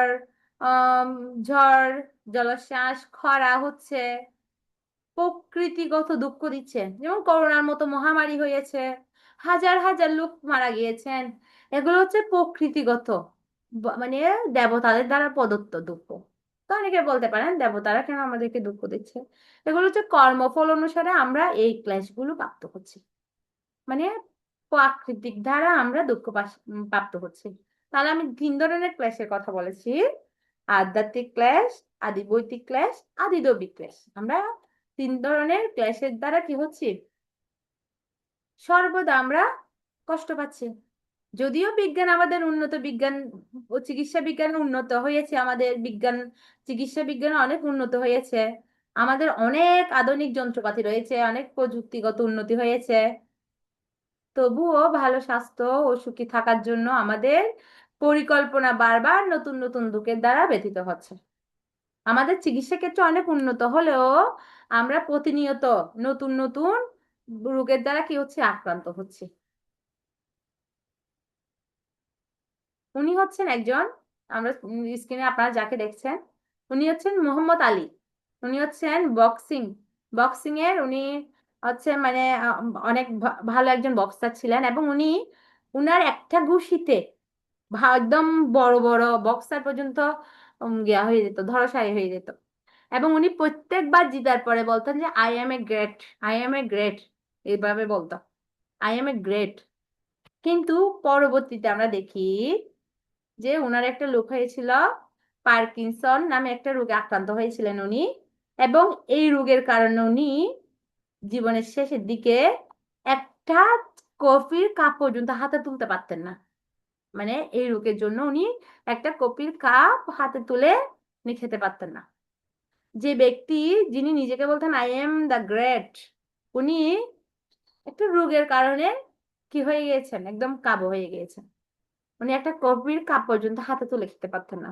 S1: আহ ঝড় জলোচ্ছ্বাস খরা হচ্ছে, প্রকৃতিগত দুঃখ দিচ্ছে, যেমন করোনার মতো মহামারী হয়েছে, হাজার হাজার লোক মারা গিয়েছেন, এগুলো হচ্ছে প্রকৃতিগত, মানে দেবতাদের দ্বারা প্রদত্ত দুঃখ। তো অনেকে বলতে পারেন দেবতারা কেন আমাদেরকে দুঃখ দিচ্ছে, এগুলো হচ্ছে কর্মফল অনুসারে আমরা এই ক্লেশগুলো প্রাপ্ত হচ্ছি, মানে প্রাকৃতিক দ্বারা আমরা দুঃখ প্রাপ্ত হচ্ছি। তাহলে আমি 3 ধরনের ক্লেশের কথা বলেছি: আধ্যাত্মিক ক্লেশ, আদিবৈদিক ক্লেশ, আদিদৈবিক ক্লেশ। আমরা 3 ধরনের ক্লেশের দ্বারা কি হচ্ছি, সর্বদা আমরা কষ্ট পাচ্ছি। যদিও বিজ্ঞান আমাদের উন্নত, বিজ্ঞান ও চিকিৎসা বিজ্ঞান উন্নত হয়েছে, আমাদের বিজ্ঞান চিকিৎসা বিজ্ঞান অনেক উন্নত হয়েছে, আমাদের অনেক আধুনিক যন্ত্রপাতি রয়েছে, অনেক প্রযুক্তিগত উন্নতি হয়েছে, তবুও ভালো স্বাস্থ্য ও সুখী থাকার জন্য আমাদের পরিকল্পনা বারবার নতুন নতুন দুঃখের দ্বারা ব্যথিত হচ্ছে। আমাদের চিকিৎসা ক্ষেত্রে অনেক উন্নত হলেও আমরা প্রতিনিয়ত নতুন নতুন রোগের দ্বারা কি হচ্ছে, আক্রান্ত হচ্ছে। উনি হচ্ছেন একজন, আমরা স্ক্রিনে আপনারা যাকে দেখছেন, উনি হচ্ছেন মোহাম্মদ আলী। উনি হচ্ছেন বক্সিং এর উনি হচ্ছে মানে অনেক ভালো একজন বক্সার ছিলেন, এবং উনি উনার একটা ঘুষিতে একদম বড় বড় বক্সার পর্যন্ত গিয়া হয়ে যেত, ধরাশায়ী হয়ে যেত। এবং উনি প্রত্যেকবার জিতার পরে বলতেন যে I M a great, I M a great, এইভাবে বলতো, আই এম এ গ্রেট। কিন্তু পরবর্তীতে আমরা দেখি যে উনার একটা রোগ হয়েছিল, পার্কিনসন নামে একটা রোগে আক্রান্ত হয়েছিলেন উনি, এবং এই রোগের কারণে উনি জীবনের শেষের দিকে একটা কফির কাপ পর্যন্ত হাতে তুলতে পারতেন না। মানে এই রোগের জন্য উনি একটা কফির কাপ হাতে তুলে উনি খেতে পারতেন না। যে ব্যক্তি, যিনি নিজেকে বলতেন আই এম দ্য গ্রেট, উনি একটা রোগের কারণে কি হয়ে গিয়েছেন, একদম কাবু হয়ে গিয়েছেন, উনি একটা কফির কাপ পর্যন্ত হাতে তুলে খেতে পারতেন না।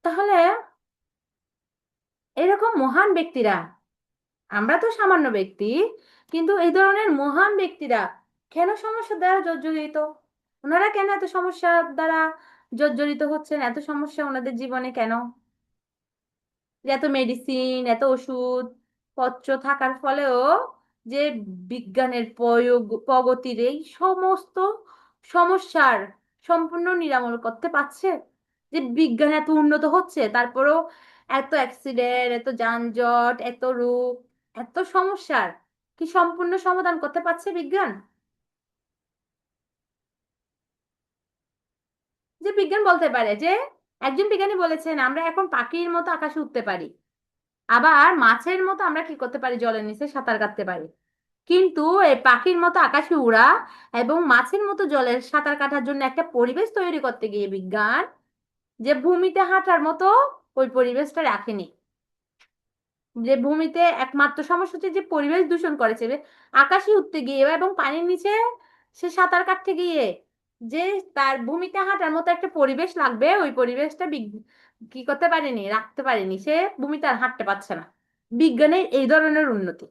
S1: তাহলে এরকম মহান ব্যক্তিরা, আমরা তো সামান্য ব্যক্তি, কিন্তু এই ধরনের মহান ব্যক্তিরা কেন সমস্যার দ্বারা জর্জরিত, ওনারা কেন এত সমস্যার দ্বারা জর্জরিত হচ্ছেন, এত সমস্যা ওনাদের জীবনে কেন, যে এত মেডিসিন এত ওষুধ পত্র থাকার ফলেও যে বিজ্ঞানের প্রগতির এই সমস্ত সমস্যার সম্পূর্ণ নিরাময় করতে পারছে, যে বিজ্ঞান এত উন্নত হচ্ছে তারপরেও এত অ্যাক্সিডেন্ট, এত যানজট, এত রোগ, এত সমস্যার কি সম্পূর্ণ সমাধান করতে পারছে বিজ্ঞান? যে বিজ্ঞান বলতে পারে যে, একজন বিজ্ঞানী বলেছেন আমরা এখন পাখির মতো আকাশে উঠতে পারি, আবার মাছের মতো আমরা কি করতে পারি, জলের নিচে সাঁতার কাটতে পারি। কিন্তু এই পাখির মতো আকাশে উড়া এবং মাছের মতো জলের সাঁতার কাটার জন্য একটা পরিবেশ তৈরি করতে গিয়ে বিজ্ঞান যে ভূমিতে হাঁটার মতো ওই পরিবেশটা রাখেনি। যে ভূমিতে একমাত্র সমস্যা হচ্ছে যে পরিবেশ দূষণ করেছে, আকাশে উঠতে গিয়ে এবং পানির নিচে সে সাঁতার কাটতে গিয়ে যে তার ভূমিতে হাঁটার মতো একটা পরিবেশ লাগবে, ওই পরিবেশটা কি করতে পারেনি, রাখতে পারেনি, সে ভূমিতে আর হাঁটতে পারছে না। বিজ্ঞানের এই ধরনের উন্নতি,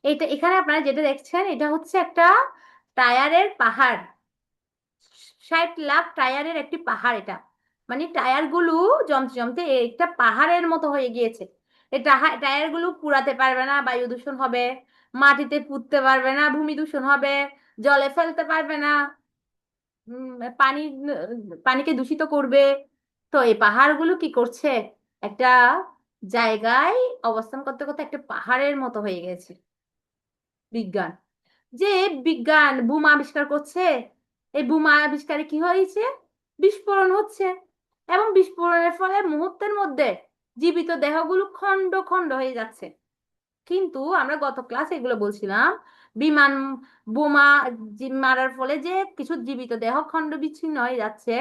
S1: এটা এখানে আপনারা যেটা দেখছেন এটা হচ্ছে একটা টায়ারের পাহাড়, 60 লাখ টায়ারের একটি পাহাড় এটা, মানে টায়ার গুলো জমতে জমতে একটা পাহাড়ের মতো হয়ে গিয়েছে। এই টায়ার গুলো পুড়াতে পারবে না, বায়ু দূষণ হবে, মাটিতে পুঁততে পারবে না, ভূমি দূষণ হবে, জলে ফেলতে পারবে না, উম, পানি পানিকে দূষিত করবে। তো এই পাহাড়গুলো কি করছে, একটা জায়গায় অবস্থান করতে করতে একটা পাহাড়ের মতো হয়ে গেছে। বিজ্ঞান, যে বিজ্ঞান বোমা আবিষ্কার করছে, এই বোমা আবিষ্কারে কি হয়েছে, বিস্ফোরণ হচ্ছে, এবং বিস্ফোরণের ফলে মুহূর্তের মধ্যে জীবিত দেহগুলো খন্ড খন্ড হয়ে যাচ্ছে। কিন্তু আমরা গত ক্লাসে এগুলো বলছিলাম বিমান বোমা মারার ফলে যে কিছু জীবিত দেহ খণ্ড বিচ্ছিন্ন হয়ে যাচ্ছে,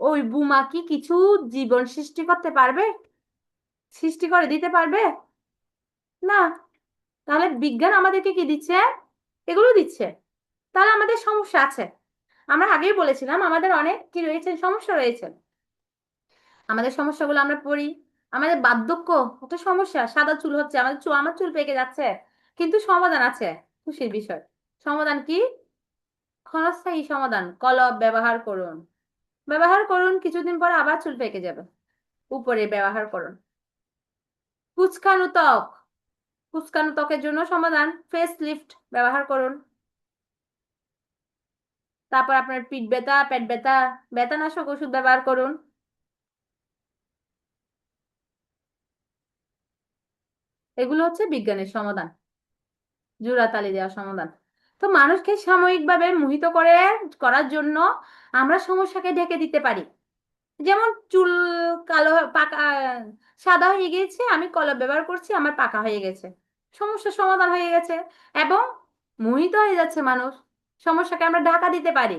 S1: ওই বোমা কি কিছু জীবন সৃষ্টি করতে পারবে? সৃষ্টি করে দিতে পারবে না। তাহলে বিজ্ঞান আমাদেরকে কি দিচ্ছে? এগুলো দিচ্ছে। তাহলে আমাদের সমস্যা আছে। আমরা আগেই বলেছিলাম আমাদের অনেক কি রয়েছে, সমস্যা রয়েছে। আমাদের সমস্যাগুলো আমরা পড়ি। আমাদের বার্ধক্য একটা সমস্যা, সাদা চুল হচ্ছে, আমার চুল পেকে যাচ্ছে, কিন্তু সমাধান আছে। খুশির বিষয়, সমাধান কি? ক্ষণস্থায়ী সমাধান, কলব ব্যবহার করুন। ব্যবহার করুন, কিছুদিন পর আবার চুল পেকে যাবে। উপরে ব্যবহার করুন। কুচকানো ত্বক, কুচকানো ত্বকের জন্য সমাধান ফেস লিফট ব্যবহার করুন। তারপর আপনার পিঠ ব্যথা, পেট ব্যথা, ব্যথানাশক ওষুধ ব্যবহার করুন। এগুলো হচ্ছে বিজ্ঞানের সমাধান, জোড়াতালি দেওয়া সমাধান। তো মানুষকে সাময়িকভাবে মোহিত করার জন্য আমরা সমস্যাকে ঢেকে দিতে পারি। যেমন চুল কালো পাকা সাদা হয়ে গিয়েছে, আমি কলম ব্যবহার করছি, আমার পাকা হয়ে গেছে, সমস্যার সমাধান হয়ে গেছে। এবং মোহিত হয়ে যাচ্ছে মানুষ, সমস্যাকে আমরা ঢাকা দিতে পারি,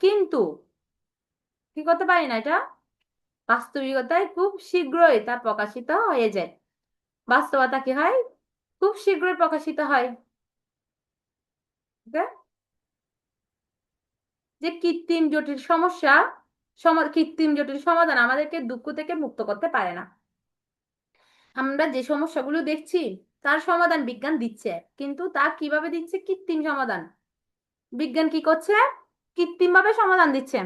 S1: কিন্তু কি করতে পারি না। এটা বাস্তবিকতায় খুব শীঘ্রই তা প্রকাশিত হয়ে যায়। বাস্তবতা কি হয়? খুব শীঘ্রই প্রকাশিত হয়। Okay? যে কৃত্রিম জটিল সমাধান আমাদেরকে দুঃখ থেকে মুক্ত করতে পারে না। আমরা যে সমস্যাগুলো দেখছি তার সমাধান বিজ্ঞান দিচ্ছে, কিন্তু তা কিভাবে দিচ্ছে? কৃত্রিম সমাধান। বিজ্ঞান কি করছে? কৃত্রিম ভাবে সমাধান দিচ্ছে,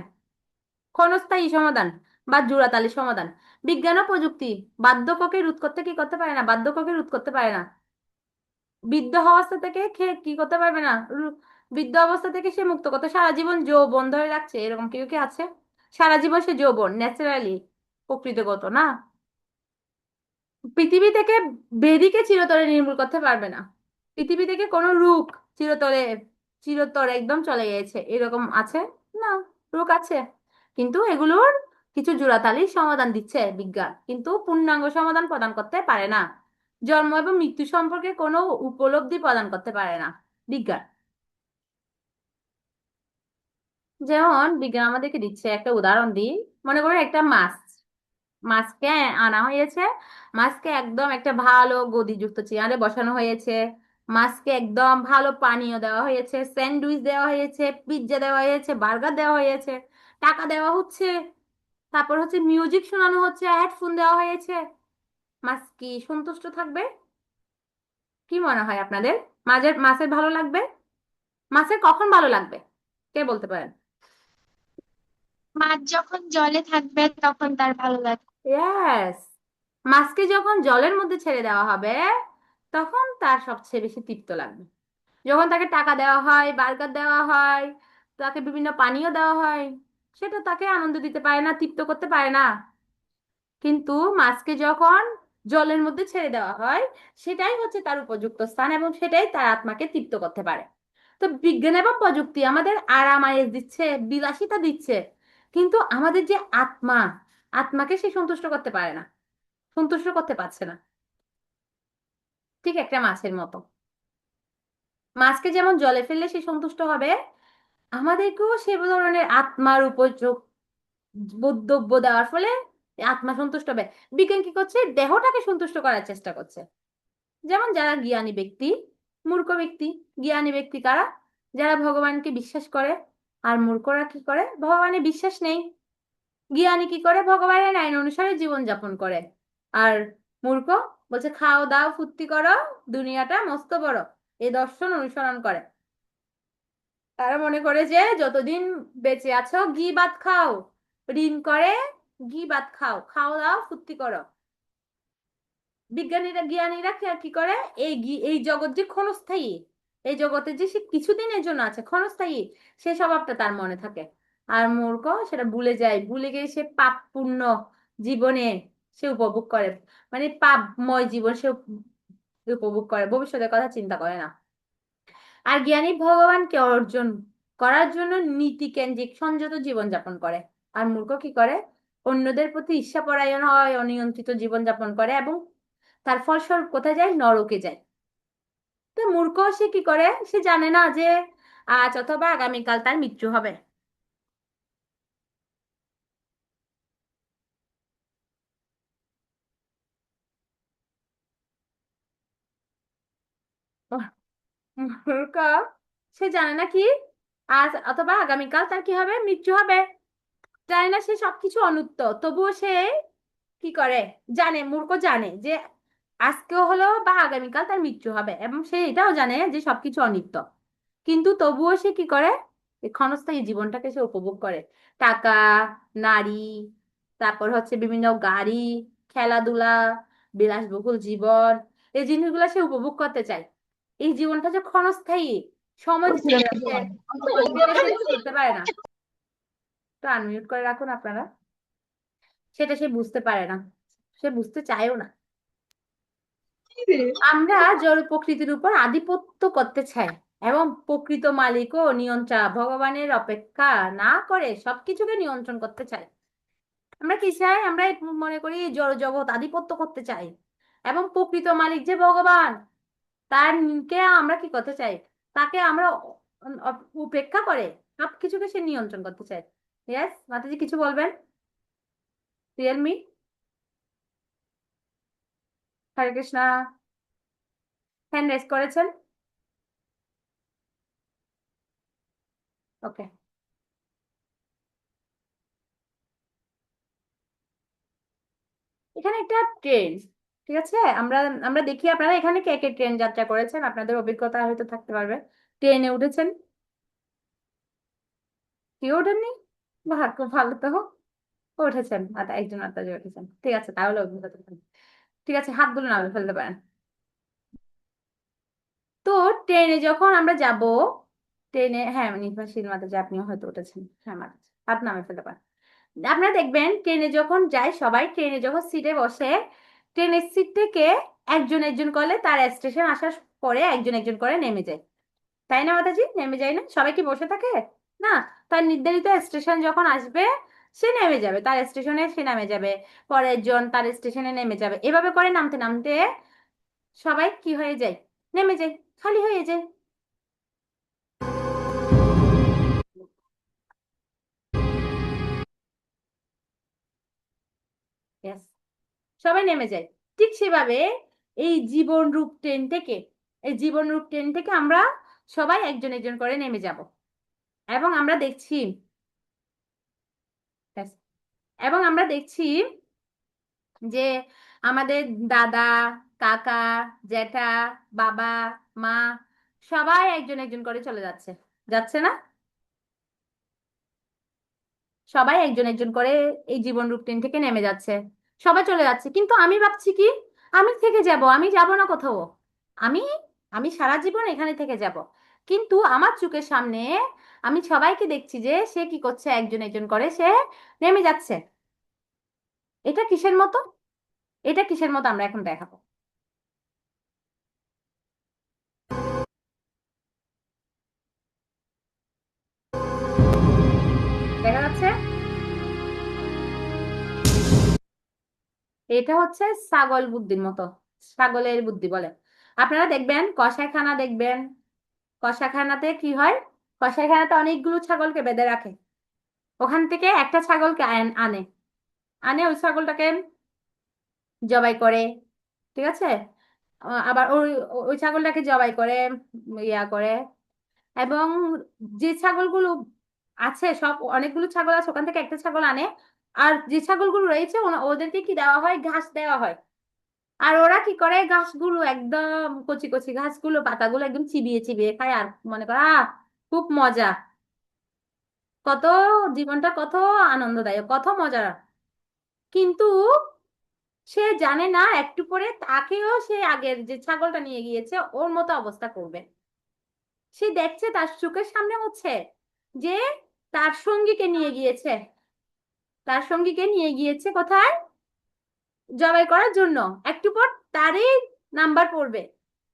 S1: ক্ষণস্থায়ী সমাধান বা জোড়াতালি সমাধান। বিজ্ঞান ও প্রযুক্তি বার্ধক্যকে রোধ করতে কি করতে পারে না? বার্ধক্যকে রোধ করতে পারে না। বৃদ্ধ অবস্থা থেকে কি করতে পারবে না? বৃদ্ধ অবস্থা থেকে সে মুক্ত করতে, সারা জীবন যৌবন ধরে রাখছে, এরকম কেউ কি আছে? সারা জীবন সে যৌবন ন্যাচারালি, প্রকৃতিগত না। পৃথিবী থেকে ব্যাধিকে চিরতরে নির্মূল করতে পারবে না। পৃথিবী থেকে কোনো রোগ চিরতরে চিরতরে একদম চলে গেছে এরকম আছে? না, রোগ আছে, কিন্তু এগুলোর কিছু জোড়াতালি সমাধান দিচ্ছে বিজ্ঞান, কিন্তু পূর্ণাঙ্গ সমাধান প্রদান করতে পারে না। জন্ম এবং মৃত্যু সম্পর্কে কোনো উপলব্ধি প্রদান করতে পারে না বিজ্ঞান। যেমন বিজ্ঞান আমাদেরকে দিচ্ছে, একটা উদাহরণ দিই। মনে করুন একটা মাছকে আনা হয়েছে, মাছকে একদম একটা ভালো গদিযুক্ত চেয়ারে বসানো হয়েছে, মাছকে একদম ভালো পানীয় দেওয়া হয়েছে, স্যান্ডউইচ দেওয়া হয়েছে, পিৎজা দেওয়া হয়েছে, বার্গার দেওয়া হয়েছে, টাকা দেওয়া হচ্ছে, তারপর হচ্ছে মিউজিক শোনানো হচ্ছে, হেডফোন দেওয়া হয়েছে। মাছ কি সন্তুষ্ট থাকবে? কি মনে হয় আপনাদের? মাছের ভালো লাগবে? মাছের কখন ভালো লাগবে, কে বলতে পারেন?
S2: মাছ যখন জলে থাকবে তখন তার ভালো লাগবে।
S1: ইয়েস, মাছকে যখন জলের মধ্যে ছেড়ে দেওয়া হবে তখন তার সবচেয়ে বেশি তৃপ্ত লাগবে। যখন তাকে টাকা দেওয়া হয়, বার্গার দেওয়া হয়, তাকে বিভিন্ন পানীয় দেওয়া হয়, সেটা তাকে আনন্দ দিতে পারে না, তৃপ্ত করতে পারে না। কিন্তু মাছকে যখন জলের মধ্যে ছেড়ে দেওয়া হয়, সেটাই হচ্ছে তার উপযুক্ত স্থান এবং সেটাই তার আত্মাকে তৃপ্ত করতে পারে। তো বিজ্ঞান এবং প্রযুক্তি আমাদের আরাম আয়েশ দিচ্ছে, বিলাসিতা দিচ্ছে, কিন্তু আমাদের যে আত্মাকে সে সন্তুষ্ট করতে পারে না, সন্তুষ্ট করতে পারছে না। ঠিক একটা মাছের মতো, মাছকে যেমন জলে ফেললে সে সন্তুষ্ট হবে, আমাদেরকেও সে ধরনের আত্মার উপযোগ বক্তব্য দেওয়ার ফলে আত্মা সন্তুষ্ট হবে। বিজ্ঞান কি করছে? দেহটাকে সন্তুষ্ট করার চেষ্টা করছে। যেমন যারা জ্ঞানী ব্যক্তি, মূর্খ ব্যক্তি। জ্ঞানী ব্যক্তি কারা? যারা ভগবানকে বিশ্বাস করে। আর মূর্খরা কি করে? ভগবানে বিশ্বাস নেই। জ্ঞানী কি করে? ভগবানের আইন অনুসারে জীবন যাপন করে। আর মূর্খ বলছে খাও দাও ফুর্তি করো, দুনিয়াটা মস্ত বড়, এই দর্শন অনুসরণ করে। তারা মনে করে যে যতদিন বেঁচে আছো ঘি ভাত খাও, ঋণ করে ঘি ভাত খাও, খাও দাও ফুর্তি করো। জ্ঞানীরা কি করে? এই জগৎ যে ক্ষণস্থায়ী, এই জগতে যে সে কিছুদিনের জন্য আছে, ক্ষণস্থায়ী, সে স্বভাবটা তার মনে থাকে। আর মূর্খ সেটা ভুলে যায়, ভুলে গিয়ে সে পাপ পূর্ণ জীবনে সে উপভোগ করে, মানে পাপময় জীবন সে উপভোগ করে, ভবিষ্যতের কথা চিন্তা করে না। আর জ্ঞানী ভগবানকে অর্জন করার জন্য নীতি কেন্দ্রিক সংযত জীবন যাপন করে। আর মূর্খ কি করে? অন্যদের প্রতি ঈর্ষাপরায়ণ হয়, অনিয়ন্ত্রিত জীবন যাপন করে এবং তার ফলস্বরূপ কোথায় যায়? নরকে যায়। তো মূর্খ সে কি করে, সে জানে না যে আজ অথবা আগামীকাল তার মৃত্যু হবে। মূর্খ সে জানে না কি আজ অথবা আগামীকাল তার কি হবে, মৃত্যু হবে। জানে না, সে সবকিছু অনুত্তর, তবুও সে কি করে, জানে, মূর্খ জানে যে আজকেও হলো বা আগামীকাল তার মৃত্যু হবে, এবং সে এটাও জানে যে সবকিছু অনিত্য, কিন্তু তবুও সে কি করে, এই ক্ষণস্থায়ী জীবনটাকে সে উপভোগ করে। টাকা, নারী, তারপর হচ্ছে বিভিন্ন গাড়ি, খেলাধুলা, বিলাসবহুল জীবন, এই জিনিসগুলো সে উপভোগ করতে চায়। এই জীবনটা যে ক্ষণস্থায়ী, সময় যে চলে যাচ্ছে, সেটা সে বুঝতে পারে না। তো আনমিউট করে রাখুন আপনারা। সেটা সে বুঝতে পারে না, সে বুঝতে চায়ও না। আমরা জড় প্রকৃতির উপর আধিপত্য করতে চাই এবং প্রকৃত মালিক ও নিয়ন্ত্রণ ভগবানের অপেক্ষা না করে সবকিছুকে নিয়ন্ত্রণ করতে চাই। আমরা কি চাই, আমরা মনে করি জড় জগৎ আধিপত্য করতে চাই, এবং প্রকৃত মালিক যে ভগবান, তার কে আমরা কি করতে চাই, তাকে আমরা উপেক্ষা করে সবকিছুকে সে নিয়ন্ত্রণ করতে চায়। ইয়েস মাতাজি, কিছু বলবেন? রিয়েলমি, হরে কৃষ্ণা, হ্যান্ড রেজ করেছেন, ওকে। এখানে একটা ট্রেন, ঠিক আছে, আমরা আমরা দেখি আপনারা এখানে কে কে ট্রেন যাত্রা করেছেন, আপনাদের অভিজ্ঞতা হয়তো থাকতে পারবে। ট্রেনে উঠেছেন? কেউ ওঠেননি? বাহ, খুব ভালো তো। উঠেছেন, আচ্ছা, একজন মাত্র উঠেছেন, ঠিক আছে, তাহলে অভিজ্ঞতা থাকবে। ঠিক আছে, হাতগুলো নামে ফেলতে পারেন। তো ট্রেনে যখন আমরা যাব, ট্রেনে, হ্যাঁ নির্ভরশীল মাতাজি, আপনিও হয়তো উঠেছেন, হ্যাঁ মাতাজি, হাত নামে ফেলতে পারেন। আপনারা দেখবেন ট্রেনে যখন যায়, সবাই ট্রেনে যখন সিটে বসে, ট্রেনের সিট থেকে একজন একজন করে তার স্টেশন আসার পরে একজন একজন করে নেমে যায়, তাই না মাতাজি? নেমে যায় না? সবাই কি বসে থাকে? না, তার নির্ধারিত স্টেশন যখন আসবে সে নেমে যাবে, তার স্টেশনে সে নেমে যাবে, পরের জন তার স্টেশনে নেমে যাবে, এভাবে করে নামতে নামতে সবাই কি হয়ে যায়, নেমে যায়, খালি হয়ে যায়। Yes, সবাই নেমে যায়। ঠিক সেভাবে এই জীবন রূপ ট্রেন থেকে, এই জীবন রূপ ট্রেন থেকে আমরা সবাই একজন একজন করে নেমে যাব, এবং আমরা দেখছি, Yes, এবং আমরা দেখছি যে আমাদের দাদা, কাকা, জ্যাঠা, বাবা, মা, সবাই একজন একজন করে চলে যাচ্ছে, যাচ্ছে না? সবাই একজন একজন করে এই জীবন রূপ ট্রেন থেকে নেমে যাচ্ছে, সবাই চলে যাচ্ছে, কিন্তু আমি ভাবছি কি, আমি থেকে যাব, আমি যাব না কোথাও, আমি আমি সারা জীবন এখানে থেকে যাব। কিন্তু আমার চোখের সামনে আমি সবাইকে দেখছি যে সে কি করছে, একজন একজন করে সে নেমে যাচ্ছে। এটা কিসের মতো, এটা কিসের মতো আমরা এখন দেখাবো। দেখা যাচ্ছে? এটা হচ্ছে ছাগল বুদ্ধির মতো, ছাগলের বুদ্ধি বলে। আপনারা দেখবেন কসাইখানা, দেখবেন কসাইখানাতে কি হয়, কসাইখানাতে অনেকগুলো ছাগলকে বেঁধে রাখে, ওখান থেকে একটা ছাগলকে আনে, আনে ওই ছাগলটাকে জবাই করে, ঠিক আছে, আবার ওই ওই ছাগলটাকে জবাই করে, ইয়া করে, এবং যে ছাগলগুলো আছে, সব অনেকগুলো ছাগল আছে, ওখান থেকে একটা ছাগল আনে, আর যে ছাগলগুলো রয়েছে ওদেরকে কি দেওয়া হয়, ঘাস দেওয়া হয়। আর ওরা কি করে, ঘাসগুলো একদম কচি কচি ঘাসগুলো, পাতাগুলো একদম চিবিয়ে চিবিয়ে খায়, আর মনে করে খুব মজা, কত জীবনটা কত আনন্দদায়ক, কত মজার। কিন্তু সে জানে না একটু পরে তাকেও সে আগের যে ছাগলটা নিয়ে গিয়েছে ওর মতো অবস্থা করবে। সে দেখছে তার চোখের সামনে হচ্ছে যে তার সঙ্গীকে নিয়ে গিয়েছে, তার সঙ্গীকে নিয়ে গিয়েছে কোথায়, জবাই করার জন্য, একটু পর তারই নাম্বার পড়বে,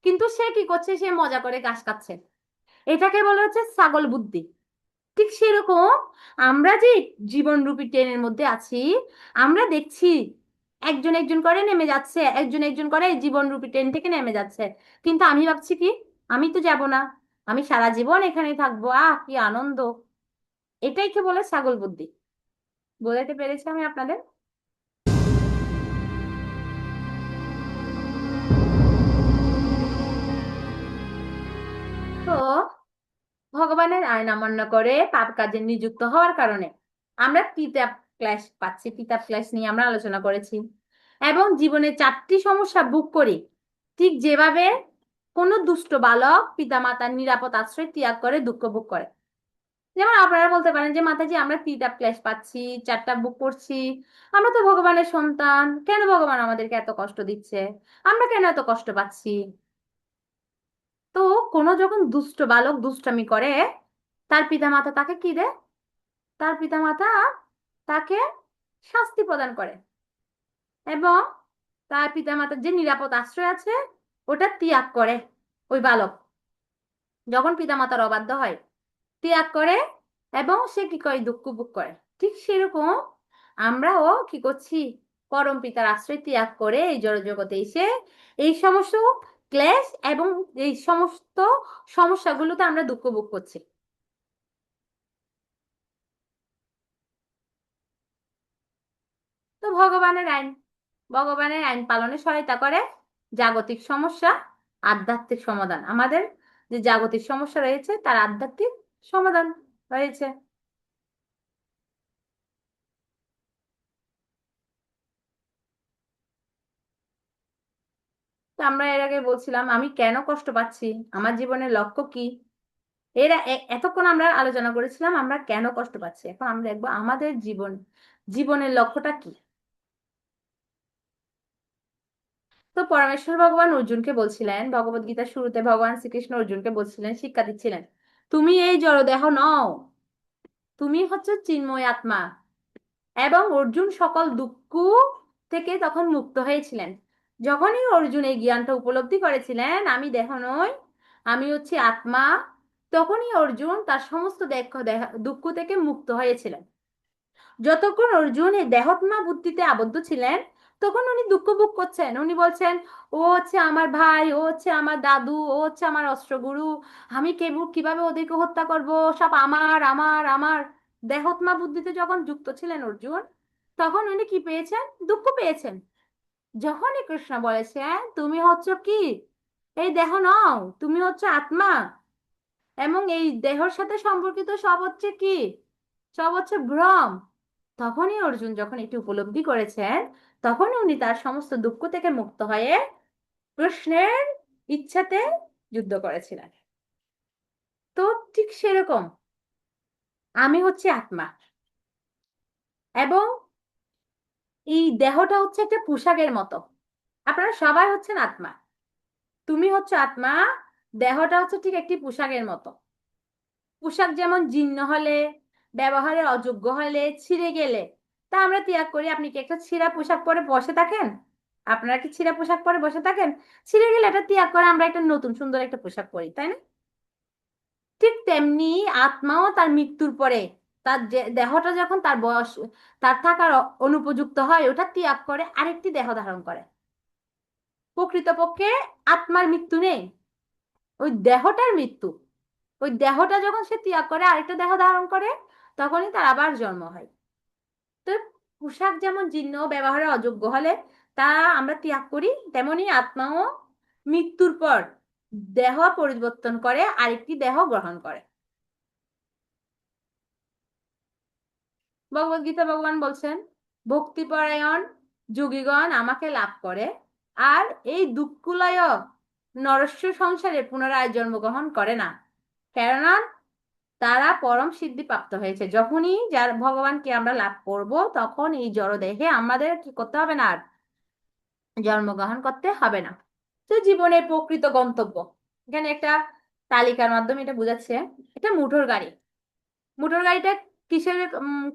S1: কিন্তু সে কি করছে, সে মজা করে ঘাস খাচ্ছে। এটাকে বলা হচ্ছে ছাগল বুদ্ধি। ঠিক সেরকম আমরা যে জীবনরূপী ট্রেনের মধ্যে আছি, আমরা দেখছি একজন একজন করে নেমে যাচ্ছে, একজন একজন করে জীবনরূপী ট্রেন থেকে নেমে যাচ্ছে, কিন্তু আমি ভাবছি কি, আমি তো যাব না, আমি সারা জীবন এখানেই থাকবো, কি আনন্দ। এটাই কি বলে ছাগল বুদ্ধি। বোঝাতে পেরেছি আমি আপনাদের? তো ভগবানের আইন অমান্য করে পাপ কাজে নিযুক্ত হওয়ার কারণে আমরা তিতাব ক্লেশ পাচ্ছি। তিতাব ক্লেশ নিয়ে আমরা আলোচনা করেছি এবং জীবনে 4টি সমস্যা ভোগ করি। ঠিক যেভাবে কোনো দুষ্ট বালক পিতামাতার নিরাপদ আশ্রয় ত্যাগ করে দুঃখ ভোগ করে। যেমন আপনারা বলতে পারেন যে মাতাজি আমরা তিতাব ক্লেশ পাচ্ছি, 4টা ভোগ করছি, আমরা তো ভগবানের সন্তান, কেন ভগবান আমাদেরকে এত কষ্ট দিচ্ছে, আমরা কেন এত কষ্ট পাচ্ছি? তো কোনো যখন দুষ্ট বালক দুষ্টামি করে, তার পিতামাতা তাকে কি দেয়? তার পিতামাতা তাকে শাস্তি প্রদান করে এবং তার পিতামাতার যে নিরাপদ আশ্রয় আছে ওটা ত্যাগ করে। ওই বালক যখন পিতামাতার অবাধ্য হয় ত্যাগ করে এবং সে কি করে? দুঃখ ভোগ করে। ঠিক সেরকম আমরাও কি করছি? পরম পিতার আশ্রয় ত্যাগ করে এই জড়জগতে এসে এই সমস্ত ক্লেশ এবং এই সমস্ত সমস্যাগুলোতে আমরা দুঃখ ভোগ করছি। তো ভগবানের আইন পালনে সহায়তা করে জাগতিক সমস্যা, আধ্যাত্মিক সমাধান। আমাদের যে জাগতিক সমস্যা রয়েছে তার আধ্যাত্মিক সমাধান রয়েছে। তো আমরা এর আগে বলছিলাম আমি কেন কষ্ট পাচ্ছি, আমার জীবনের লক্ষ্য কি। এতক্ষণ আমরা আলোচনা করেছিলাম আমরা কেন কষ্ট পাচ্ছি। এখন আমরা দেখবো আমাদের জীবনের লক্ষ্যটা কি। তো পরমেশ্বর ভগবান অর্জুনকে বলছিলেন, ভগবত গীতার শুরুতে ভগবান শ্রীকৃষ্ণ অর্জুনকে বলছিলেন, শিক্ষা দিচ্ছিলেন, তুমি এই জড়দেহ নও, তুমি হচ্ছে চিন্ময় আত্মা। এবং অর্জুন সকল দুঃখ থেকে তখন মুক্ত হয়েছিলেন। যখনই অর্জুন এই জ্ঞানটা উপলব্ধি করেছিলেন আমি দেহ নই, আমি হচ্ছে আত্মা, তখনই অর্জুন তার সমস্ত দুঃখ থেকে মুক্ত হয়েছিলেন। যতক্ষণ অর্জুন এই দেহাত্মা বুদ্ধিতে আবদ্ধ ছিলেন তখন উনি দুঃখ ভোগ করছেন। উনি বলছেন ও হচ্ছে আমার ভাই, ও হচ্ছে আমার দাদু, ও হচ্ছে আমার অস্ত্রগুরু, আমি কিভাবে ওদেরকে হত্যা করব, সব আমার আমার আমার। দেহাত্মা বুদ্ধিতে যখন যুক্ত ছিলেন অর্জুন তখন উনি কি পেয়েছেন? দুঃখ পেয়েছেন। যখনই কৃষ্ণ বলেছেন তুমি হচ্ছে কি? এই দেহ নও, তুমি হচ্ছে আত্মা এবং এই দেহর সাথে সম্পর্কিত সব হচ্ছে কি? সব হচ্ছে ভ্রম। তখনই অর্জুন যখন এটি উপলব্ধি করেছেন তখনই উনি তার সমস্ত দুঃখ থেকে মুক্ত হয়ে কৃষ্ণের ইচ্ছাতে যুদ্ধ করেছিলেন। তো ঠিক সেরকম আমি হচ্ছে আত্মা এবং এই দেহটা হচ্ছে একটা পোশাকের মতো। আপনারা সবাই হচ্ছেন আত্মা, তুমি হচ্ছে আত্মা, দেহটা হচ্ছে ঠিক একটি পোশাকের মতো। পোশাক যেমন জীর্ণ হলে, ব্যবহারের অযোগ্য হলে, ছিঁড়ে গেলে তা আমরা ত্যাগ করি। আপনি কি একটা ছিঁড়া পোশাক পরে বসে থাকেন? আপনারা কি ছিঁড়া পোশাক পরে বসে থাকেন? ছিঁড়ে গেলে এটা ত্যাগ করে আমরা একটা নতুন সুন্দর একটা পোশাক পরি, তাই না? ঠিক তেমনি আত্মাও তার মৃত্যুর পরে তার দেহটা যখন তার বয়স, তার থাকার অনুপযুক্ত হয় ওটা ত্যাগ করে আরেকটি দেহ ধারণ করে। প্রকৃতপক্ষে আত্মার মৃত্যু নেই, ওই দেহটার মৃত্যু। ওই দেহটা যখন সে ত্যাগ করে আরেকটা দেহ ধারণ করে তখনই তার আবার জন্ম হয়। তো পোশাক যেমন জীর্ণ, ব্যবহারের অযোগ্য হলে তা আমরা ত্যাগ করি, তেমনি আত্মাও মৃত্যুর পর দেহ পরিবর্তন করে আরেকটি দেহ গ্রহণ করে। ভগবদ গীতা ভগবান বলছেন ভক্তিপরায়ণ যোগীগণ আমাকে লাভ করে আর এই দুঃখলয় নরস্য সংসারে পুনরায় জন্মগ্রহণ করে না, কেননা তারা পরম সিদ্ধি প্রাপ্ত হয়েছে। যখনই যার ভগবানকে আমরা লাভ করব তখন এই জড়দেহে আমাদের কি করতে হবে না, আর জন্মগ্রহণ করতে হবে না। তো জীবনের প্রকৃত গন্তব্য এখানে একটা তালিকার মাধ্যমে এটা বোঝাচ্ছে। এটা মোটর গাড়ি। মোটর গাড়িটা কিসের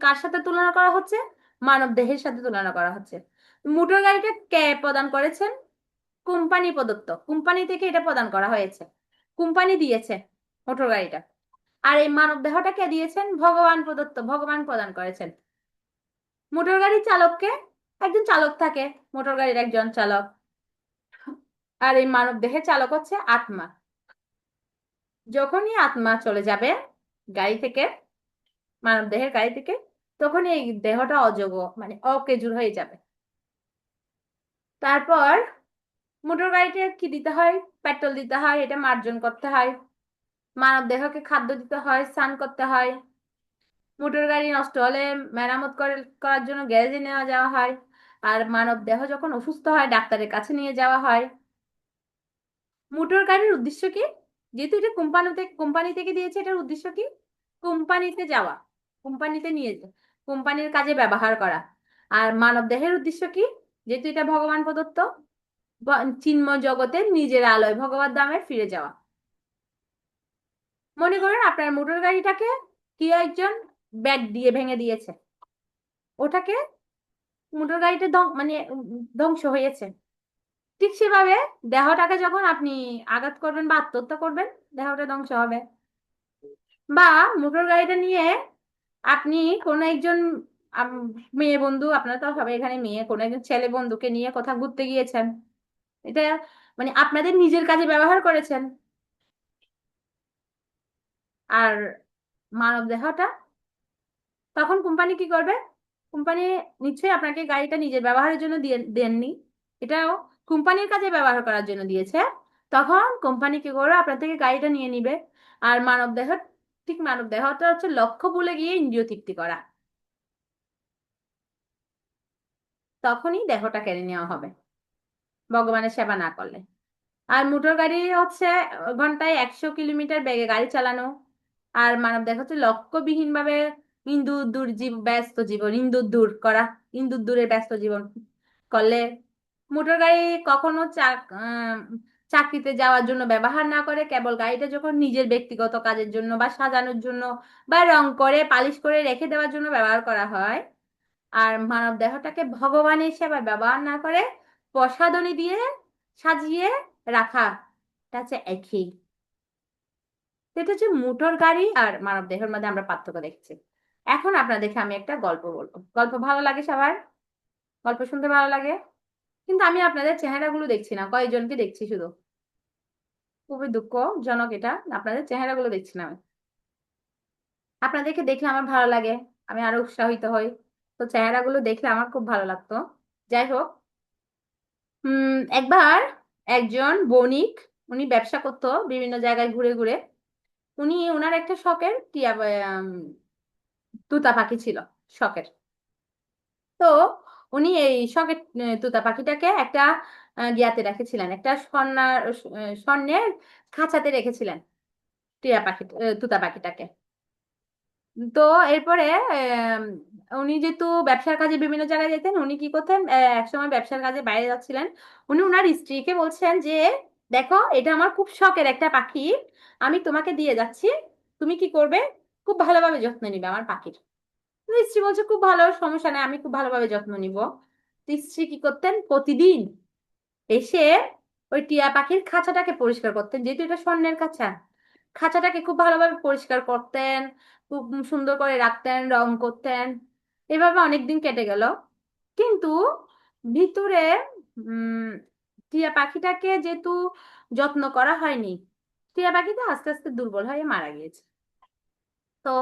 S1: কার সাথে তুলনা করা হচ্ছে? মানব দেহের সাথে তুলনা করা হচ্ছে। মোটর গাড়িটা কে প্রদান করেছেন? কোম্পানি প্রদত্ত, কোম্পানি থেকে এটা প্রদান করা হয়েছে, কোম্পানি দিয়েছে মোটর গাড়িটা। আর এই মানব দেহটা কে দিয়েছেন? ভগবান প্রদত্ত, ভগবান প্রদান করেছেন। মোটর গাড়ির চালককে একজন চালক থাকে, মোটর গাড়ির একজন চালক। আর এই মানব দেহের চালক হচ্ছে আত্মা। যখনই আত্মা চলে যাবে গাড়ি থেকে, মানব দেহের গাড়ি থেকে, তখন এই দেহটা অযোগ্য মানে অকেজুর হয়ে যাবে। তারপর মোটর গাড়িতে কি দিতে হয়? পেট্রোল দিতে হয়, এটা মার্জন করতে হয়, মানব দেহকে খাদ্য দিতে হয়, স্নান করতে হয়, মোটর গাড়ি নষ্ট হলে মেরামত করার জন্য গ্যারেজে নেওয়া যাওয়া হয়, আর মানব দেহ যখন অসুস্থ হয় ডাক্তারের কাছে নিয়ে যাওয়া হয়। মোটর গাড়ির উদ্দেশ্য কি? যেহেতু এটা কোম্পানি থেকে দিয়েছে, এটার উদ্দেশ্য কি? কোম্পানিতে যাওয়া, কোম্পানিতে নিয়ে যাওয়া, কোম্পানির কাজে ব্যবহার করা। আর মানব দেহের উদ্দেশ্য কি? যেহেতু এটা ভগবান প্রদত্ত, চিন্ময় জগতে নিজের আলোয় ভগবত ধামে ফিরে যাওয়া। মনে করেন আপনার মোটর গাড়িটাকে কি একজন ব্যাট দিয়ে ভেঙে দিয়েছে, ওটাকে মোটর গাড়িটা মানে ধ্বংস হয়েছে। ঠিক সেভাবে দেহটাকে যখন আপনি আঘাত করবেন বা আত্মহত্যা করবেন, দেহটা ধ্বংস হবে। বা মোটর গাড়িটা নিয়ে আপনি কোনো একজন মেয়ে বন্ধু, আপনারা তো সবাই এখানে মেয়ে, কোনো একজন ছেলে বন্ধুকে নিয়ে কোথাও ঘুরতে গিয়েছেন, এটা মানে আপনাদের নিজের কাজে ব্যবহার করেছেন। আর মানব দেহটা তখন কোম্পানি কি করবে? কোম্পানি নিশ্চয়ই আপনাকে গাড়িটা নিজের ব্যবহারের জন্য দেননি, এটাও কোম্পানির কাজে ব্যবহার করার জন্য দিয়েছে। তখন কোম্পানি কি করবে? আপনার থেকে গাড়িটা নিয়ে নিবে। আর মানব দেহ, ঠিক মানব দেহটা হচ্ছে লক্ষ্য ভুলে গিয়ে ইন্দ্রিয় তৃপ্তি করা, তখনই দেহটা কেড়ে নেওয়া হবে ভগবানের সেবা না করলে। আর মোটর গাড়ি হচ্ছে ঘন্টায় 100 কিলোমিটার বেগে গাড়ি চালানো। আর মানব দেহ হচ্ছে লক্ষ্যবিহীন ভাবে ইন্দুর ব্যস্ত জীবন, ইন্দুর দূর করা, ইন্দুর দূরের ব্যস্ত জীবন করলে। মোটর গাড়ি কখনো চাকরিতে যাওয়ার জন্য ব্যবহার না করে, কেবল গাড়িটা যখন নিজের ব্যক্তিগত কাজের জন্য বা সাজানোর জন্য বা রং করে পালিশ করে রেখে দেওয়ার জন্য ব্যবহার করা হয়। আর মানব দেহটাকে ভগবানের সেবায় ব্যবহার না করে প্রসাধনী দিয়ে সাজিয়ে রাখা, এটা হচ্ছে একই। এটা হচ্ছে মোটর গাড়ি আর মানব দেহের মধ্যে আমরা পার্থক্য দেখছি। এখন আপনাদেরকে আমি একটা গল্প বলবো। গল্প ভালো লাগে সবার? গল্প শুনতে ভালো লাগে? কিন্তু আমি আপনাদের চেহারাগুলো দেখছি না, কয়েকজনকে দেখছি শুধু। খুবই দুঃখজনক এটা, আপনাদের চেহারাগুলো দেখছি না আমি। আপনাদেরকে দেখলে আমার ভালো লাগে, আমি আরো উৎসাহিত হই, তো চেহারাগুলো দেখলে আমার খুব ভালো লাগতো। যাই হোক, একবার একজন বণিক, উনি ব্যবসা করতো বিভিন্ন জায়গায় ঘুরে ঘুরে। উনি ওনার একটা শখের টিয়া তুতা পাখি ছিল, শখের। তো উনি এই শখের তুতা পাখিটাকে একটা গিয়াতে রেখেছিলেন, একটা স্বর্ণের খাঁচাতে রেখেছিলেন টিয়া পাখি, তুতা পাখিটাকে। তো এরপরে উনি যেহেতু ব্যবসার কাজে বিভিন্ন জায়গায় যেতেন, উনি কি করতেন, একসময় ব্যবসার কাজে বাইরে যাচ্ছিলেন। উনি ওনার স্ত্রীকে বলছেন যে, দেখো এটা আমার খুব শখের একটা পাখি, আমি তোমাকে দিয়ে যাচ্ছি, তুমি কি করবে? খুব ভালোভাবে যত্ন নিবে আমার পাখির। তো স্ত্রী বলছে, খুব ভালো, সমস্যা নেই, আমি খুব ভালোভাবে যত্ন নিব। তো স্ত্রী কি করতেন, প্রতিদিন এসে ওই টিয়া পাখির খাঁচাটাকে পরিষ্কার করতেন, যেহেতু এটা স্বর্ণের খাঁচা। খাঁচাটাকে খুব ভালোভাবে পরিষ্কার করতেন, খুব সুন্দর করে রাখতেন, রং করতেন। এভাবে অনেকদিন কেটে গেল, কিন্তু ভিতরে উম টিয়া পাখিটাকে যেহেতু যত্ন করা হয়নি, টিয়া পাখিটা আস্তে আস্তে দুর্বল হয়ে মারা গিয়েছে। তো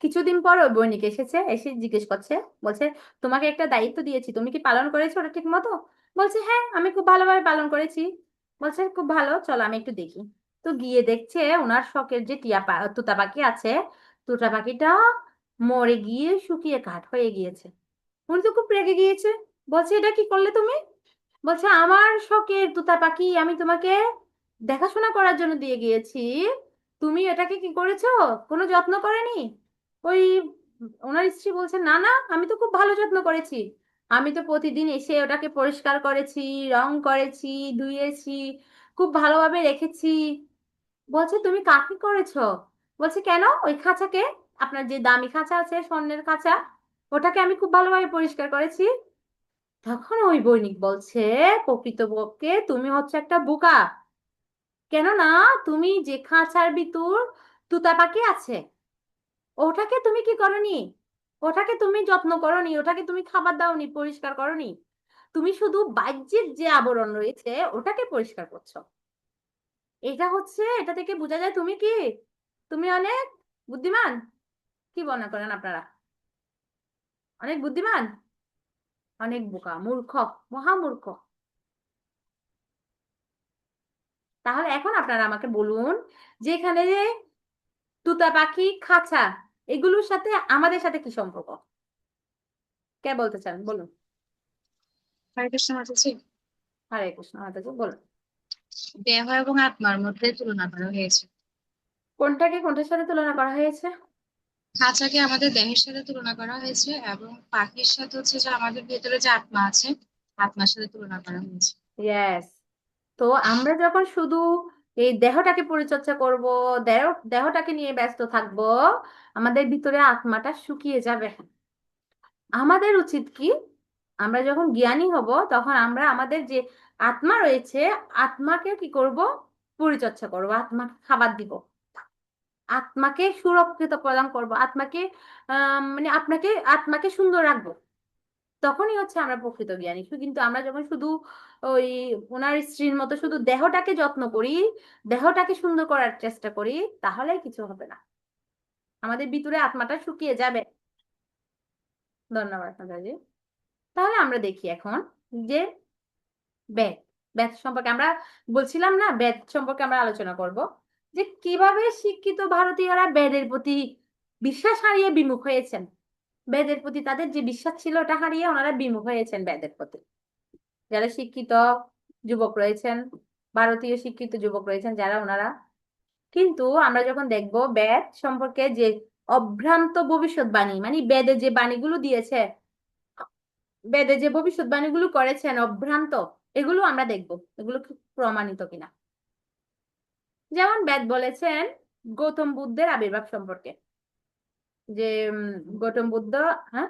S1: কিছুদিন পর ওই বৈনিক এসেছে, এসে জিজ্ঞেস করছে, বলছে, তোমাকে একটা দায়িত্ব দিয়েছি, তুমি কি পালন করেছো ওটা ঠিক মতো? বলছে, হ্যাঁ আমি খুব ভালোভাবে পালন করেছি। বলছে, খুব ভালো, চলো আমি একটু দেখি। তো গিয়ে দেখছে ওনার শখের যে তুতা পাখি আছে, তুতা পাখিটা মরে গিয়ে শুকিয়ে কাঠ হয়ে গিয়েছে। উনি তো খুব রেগে গিয়েছে, বলছে, এটা কি করলে তুমি? বলছে, আমার শখের তুতা পাখি আমি তোমাকে দেখাশোনা করার জন্য দিয়ে গিয়েছি, তুমি এটাকে কি করেছো? কোনো যত্ন করেনি? ওই ওনার স্ত্রী বলছে, না না, আমি তো খুব ভালো যত্ন করেছি, আমি তো প্রতিদিন এসে ওটাকে পরিষ্কার করেছি, রং করেছি, ধুয়েছি, খুব ভালোভাবে রেখেছি। বলছে, তুমি কাকে করেছো? বলছে, কেন, ওই খাঁচাকে, আপনার যে দামি খাঁচা আছে স্বর্ণের খাঁচা, ওটাকে আমি খুব ভালোভাবে পরিষ্কার করেছি। তখন ওই বৈনিক বলছে, প্রকৃতপক্ষে তুমি হচ্ছে একটা বোকা, কেননা তুমি যে খাঁচার ভিতর তুতা পাখি আছে, ওটাকে তুমি কি করনি? ওটাকে তুমি যত্ন করনি, ওটাকে তুমি খাবার দাওনি, পরিষ্কার করনি, তুমি শুধু বাহ্যিক যে আবরণ রয়েছে ওটাকে পরিষ্কার করছো। এটা হচ্ছে, এটা থেকে বোঝা যায় তুমি কি, তুমি অনেক বুদ্ধিমান। কি মনে করেন আপনারা? অনেক বুদ্ধিমান, অনেক বোকা, মূর্খ, মহামূর্খ। তাহলে এখন আপনারা আমাকে বলুন যে এখানে যে তুতা পাখি, খাঁচা, এগুলোর সাথে আমাদের সাথে কি সম্পর্ক? কে বলতে চান বলুন।
S4: হরে কৃষ্ণ মাতাজি।
S1: হরে কৃষ্ণ মাতাজি বলুন।
S4: দেহ এবং আত্মার মধ্যে তুলনা করা হয়েছে।
S1: কোনটাকে কোনটার সাথে তুলনা করা হয়েছে?
S4: খাঁচাকে আমাদের দেহের সাথে তুলনা করা হয়েছে এবং পাখির সাথে হচ্ছে যে আমাদের ভেতরে যে আত্মা আছে, আত্মার সাথে তুলনা করা হয়েছে।
S1: ইয়েস। তো আমরা যখন শুধু এই দেহটাকে পরিচর্যা করব, দেহটাকে নিয়ে ব্যস্ত থাকব, আমাদের ভিতরে আত্মাটা শুকিয়ে যাবে। আমাদের উচিত কি, আমরা যখন জ্ঞানী হব তখন আমরা আমাদের যে আত্মা রয়েছে, আত্মাকে কি করব? পরিচর্যা করব, আত্মাকে খাবার দিব, আত্মাকে সুরক্ষিত প্রদান করব, আত্মাকে মানে আত্মাকে সুন্দর রাখবো। তখনই হচ্ছে আমরা প্রকৃত জ্ঞানী। কিন্তু আমরা যখন শুধু ওই ওনার স্ত্রীর মতো শুধু দেহটাকে যত্ন করি, দেহটাকে সুন্দর করার চেষ্টা করি, তাহলে কিছু হবে না, আমাদের ভিতরে আত্মাটা শুকিয়ে যাবে। ধন্যবাদ দাদাজি। তাহলে আমরা দেখি এখন যে বেদ, বেদ সম্পর্কে আমরা বলছিলাম না, বেদ সম্পর্কে আমরা আলোচনা করব যে কিভাবে শিক্ষিত ভারতীয়রা বেদের প্রতি বিশ্বাস হারিয়ে বিমুখ হয়েছেন। বেদের প্রতি তাদের যে বিশ্বাস ছিল ওটা হারিয়ে ওনারা বিমুখ হয়েছেন বেদের প্রতি। যারা শিক্ষিত যুবক রয়েছেন, ভারতীয় শিক্ষিত যুবক রয়েছেন যারা, ওনারা কিন্তু আমরা যখন দেখব বেদ সম্পর্কে যে অভ্রান্ত ভবিষ্যৎবাণী, মানে বেদে যে বাণীগুলো দিয়েছে, বেদে যে ভবিষ্যৎবাণীগুলো করেছেন অভ্রান্ত, এগুলো আমরা দেখব এগুলো কি প্রমাণিত কিনা। যেমন বেদ বলেছেন গৌতম বুদ্ধের আবির্ভাব সম্পর্কে, যে গৌতম বুদ্ধ, হ্যাঁ,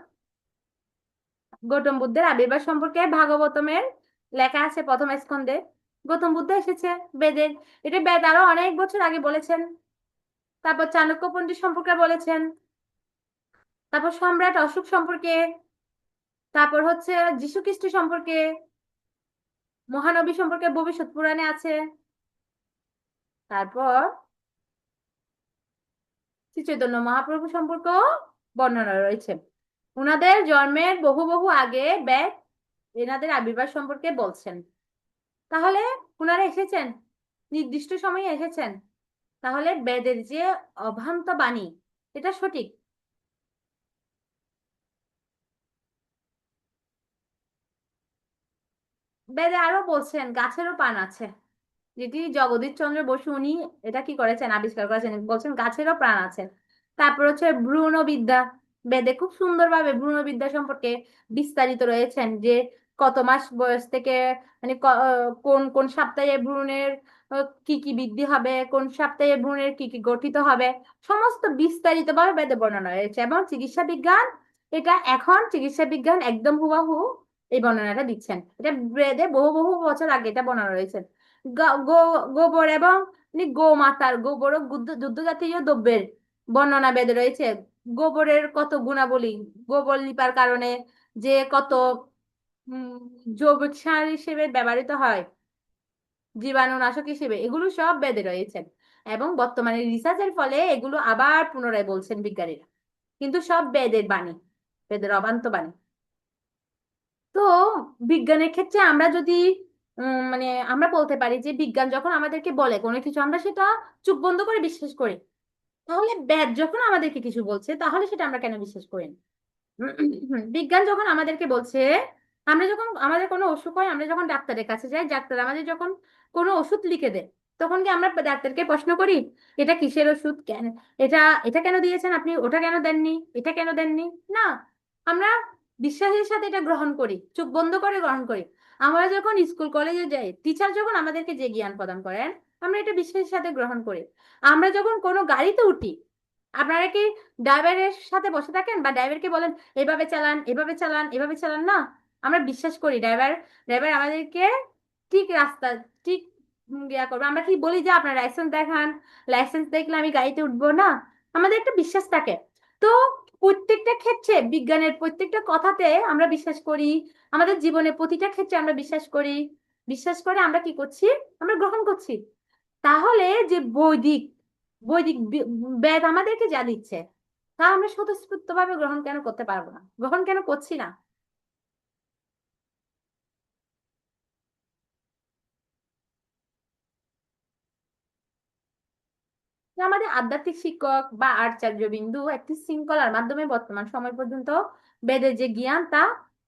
S1: গৌতম বুদ্ধের আবির্ভাব সম্পর্কে ভাগবতমের লেখা আছে প্রথম স্কন্ধে, গৌতম বুদ্ধ এসেছে বেদের। এটা বেদ আরো অনেক বছর আগে বলেছেন। তারপর চাণক্য পণ্ডিত সম্পর্কে বলেছেন, তারপর সম্রাট অশোক সম্পর্কে, তারপর হচ্ছে যীশু খ্রিস্ট সম্পর্কে, মহানবী সম্পর্কে ভবিষ্যৎ পুরাণে আছে। তারপর শ্রী চৈতন্য মহাপ্রভু সম্পর্কেও বর্ণনা রয়েছে। উনাদের জন্মের বহু বহু আগে বেদ এনাদের আবির্ভাব সম্পর্কে বলছেন। তাহলে উনারা এসেছেন, নির্দিষ্ট সময়ে এসেছেন, তাহলে বেদের যে অভ্রান্ত বাণী এটা সঠিক। বেদে আরো বলছেন গাছেরও প্রাণ আছে, যেটি জগদীশ চন্দ্র বসু উনি এটা কি করেছেন, আবিষ্কার করেছেন, বলছেন গাছেরও প্রাণ আছে। তারপর হচ্ছে ভ্রূণ বিদ্যা, বেদে খুব সুন্দরভাবে ভ্রূণ বিদ্যা সম্পর্কে বিস্তারিত রয়েছেন, যে কত মাস বয়স থেকে, মানে কোন কোন সপ্তাহে ভ্রূণের কি কি বৃদ্ধি হবে, কোন সপ্তাহে ভ্রূণের কি কি গঠিত হবে, সমস্ত বিস্তারিত ভাবে বেদে বর্ণনা রয়েছে। এবং চিকিৎসা বিজ্ঞান, এটা এখন চিকিৎসা বিজ্ঞান একদম হুবহু এই বর্ণনাটা দিচ্ছেন। এটা বেদে বহু বহু বছর আগে এটা বর্ণনা রয়েছে। গোবর এবং গোমাতার গোবর ও দুগ্ধ জাতীয় দ্রব্যের বর্ণনা বেদে রয়েছে। গোবরের কত গুণাবলী, গোবর লিপার কারণে যে কত জৈবিক সার হিসেবে ব্যবহৃত হয়, জীবাণুনাশক হিসেবে, এগুলো সব বেদে রয়েছে। এবং বর্তমানে রিসার্চের ফলে এগুলো আবার পুনরায় বলছেন বিজ্ঞানীরা, কিন্তু সব বেদের বাণী, বেদের অবান্ত বাণী। তো বিজ্ঞানের ক্ষেত্রে আমরা যদি মানে আমরা বলতে পারি যে বিজ্ঞান যখন আমাদেরকে বলে কোনো কিছু, আমরা সেটা চোখ বন্ধ করে বিশ্বাস করি। তাহলে বেদ যখন আমাদেরকে কিছু বলছে, তাহলে সেটা আমরা কেন বিশ্বাস করি না? বিজ্ঞান যখন আমাদেরকে বলছে, আমরা যখন আমাদের কোনো অসুখ হয়, আমরা যখন ডাক্তারের কাছে যাই, ডাক্তার আমাদের যখন কোনো ওষুধ লিখে দেয়, তখন কি আমরা ডাক্তারকে প্রশ্ন করি এটা কিসের ওষুধ, কেন এটা এটা কেন দিয়েছেন আপনি, ওটা কেন দেননি, এটা কেন দেননি? না, আমরা বিশ্বাসের সাথে এটা গ্রহণ করি, চোখ বন্ধ করে গ্রহণ করি। আমরা যখন স্কুল কলেজে যাই, টিচার যখন আমাদেরকে যে জ্ঞান প্রদান করেন, আমরা এটা বিশ্বাসের সাথে গ্রহণ করি। আমরা যখন কোনো গাড়িতে উঠি, আপনারা কি ড্রাইভারের সাথে বসে থাকেন বা ড্রাইভারকে বলেন এভাবে চালান, এভাবে চালান, এভাবে চালান? না, আমরা বিশ্বাস করি ড্রাইভার ড্রাইভার আমাদেরকে ঠিক রাস্তা, ঠিক ইয়া করবে। আমরা কি বলি যে আপনার লাইসেন্স দেখান, লাইসেন্স দেখলে আমি গাড়িতে উঠবো না? আমাদের একটা বিশ্বাস থাকে। তো প্রত্যেকটা ক্ষেত্রে বিজ্ঞানের প্রত্যেকটা কথাতে আমরা বিশ্বাস করি, আমাদের জীবনের প্রতিটা ক্ষেত্রে আমরা বিশ্বাস করি, বিশ্বাস করে আমরা কি করছি, আমরা গ্রহণ করছি। তাহলে যে বৈদিক বৈদিক বেদ আমাদেরকে যা দিচ্ছে তা আমরা স্বতঃস্ফূর্তভাবে গ্রহণ কেন করতে পারবো না, গ্রহণ কেন করছি না? যে আমাদের আধ্যাত্মিক শিক্ষক বা আচার্য বিন্দু একটি শৃঙ্খলার মাধ্যমে বর্তমান সময় পর্যন্ত বেদের যে জ্ঞান তা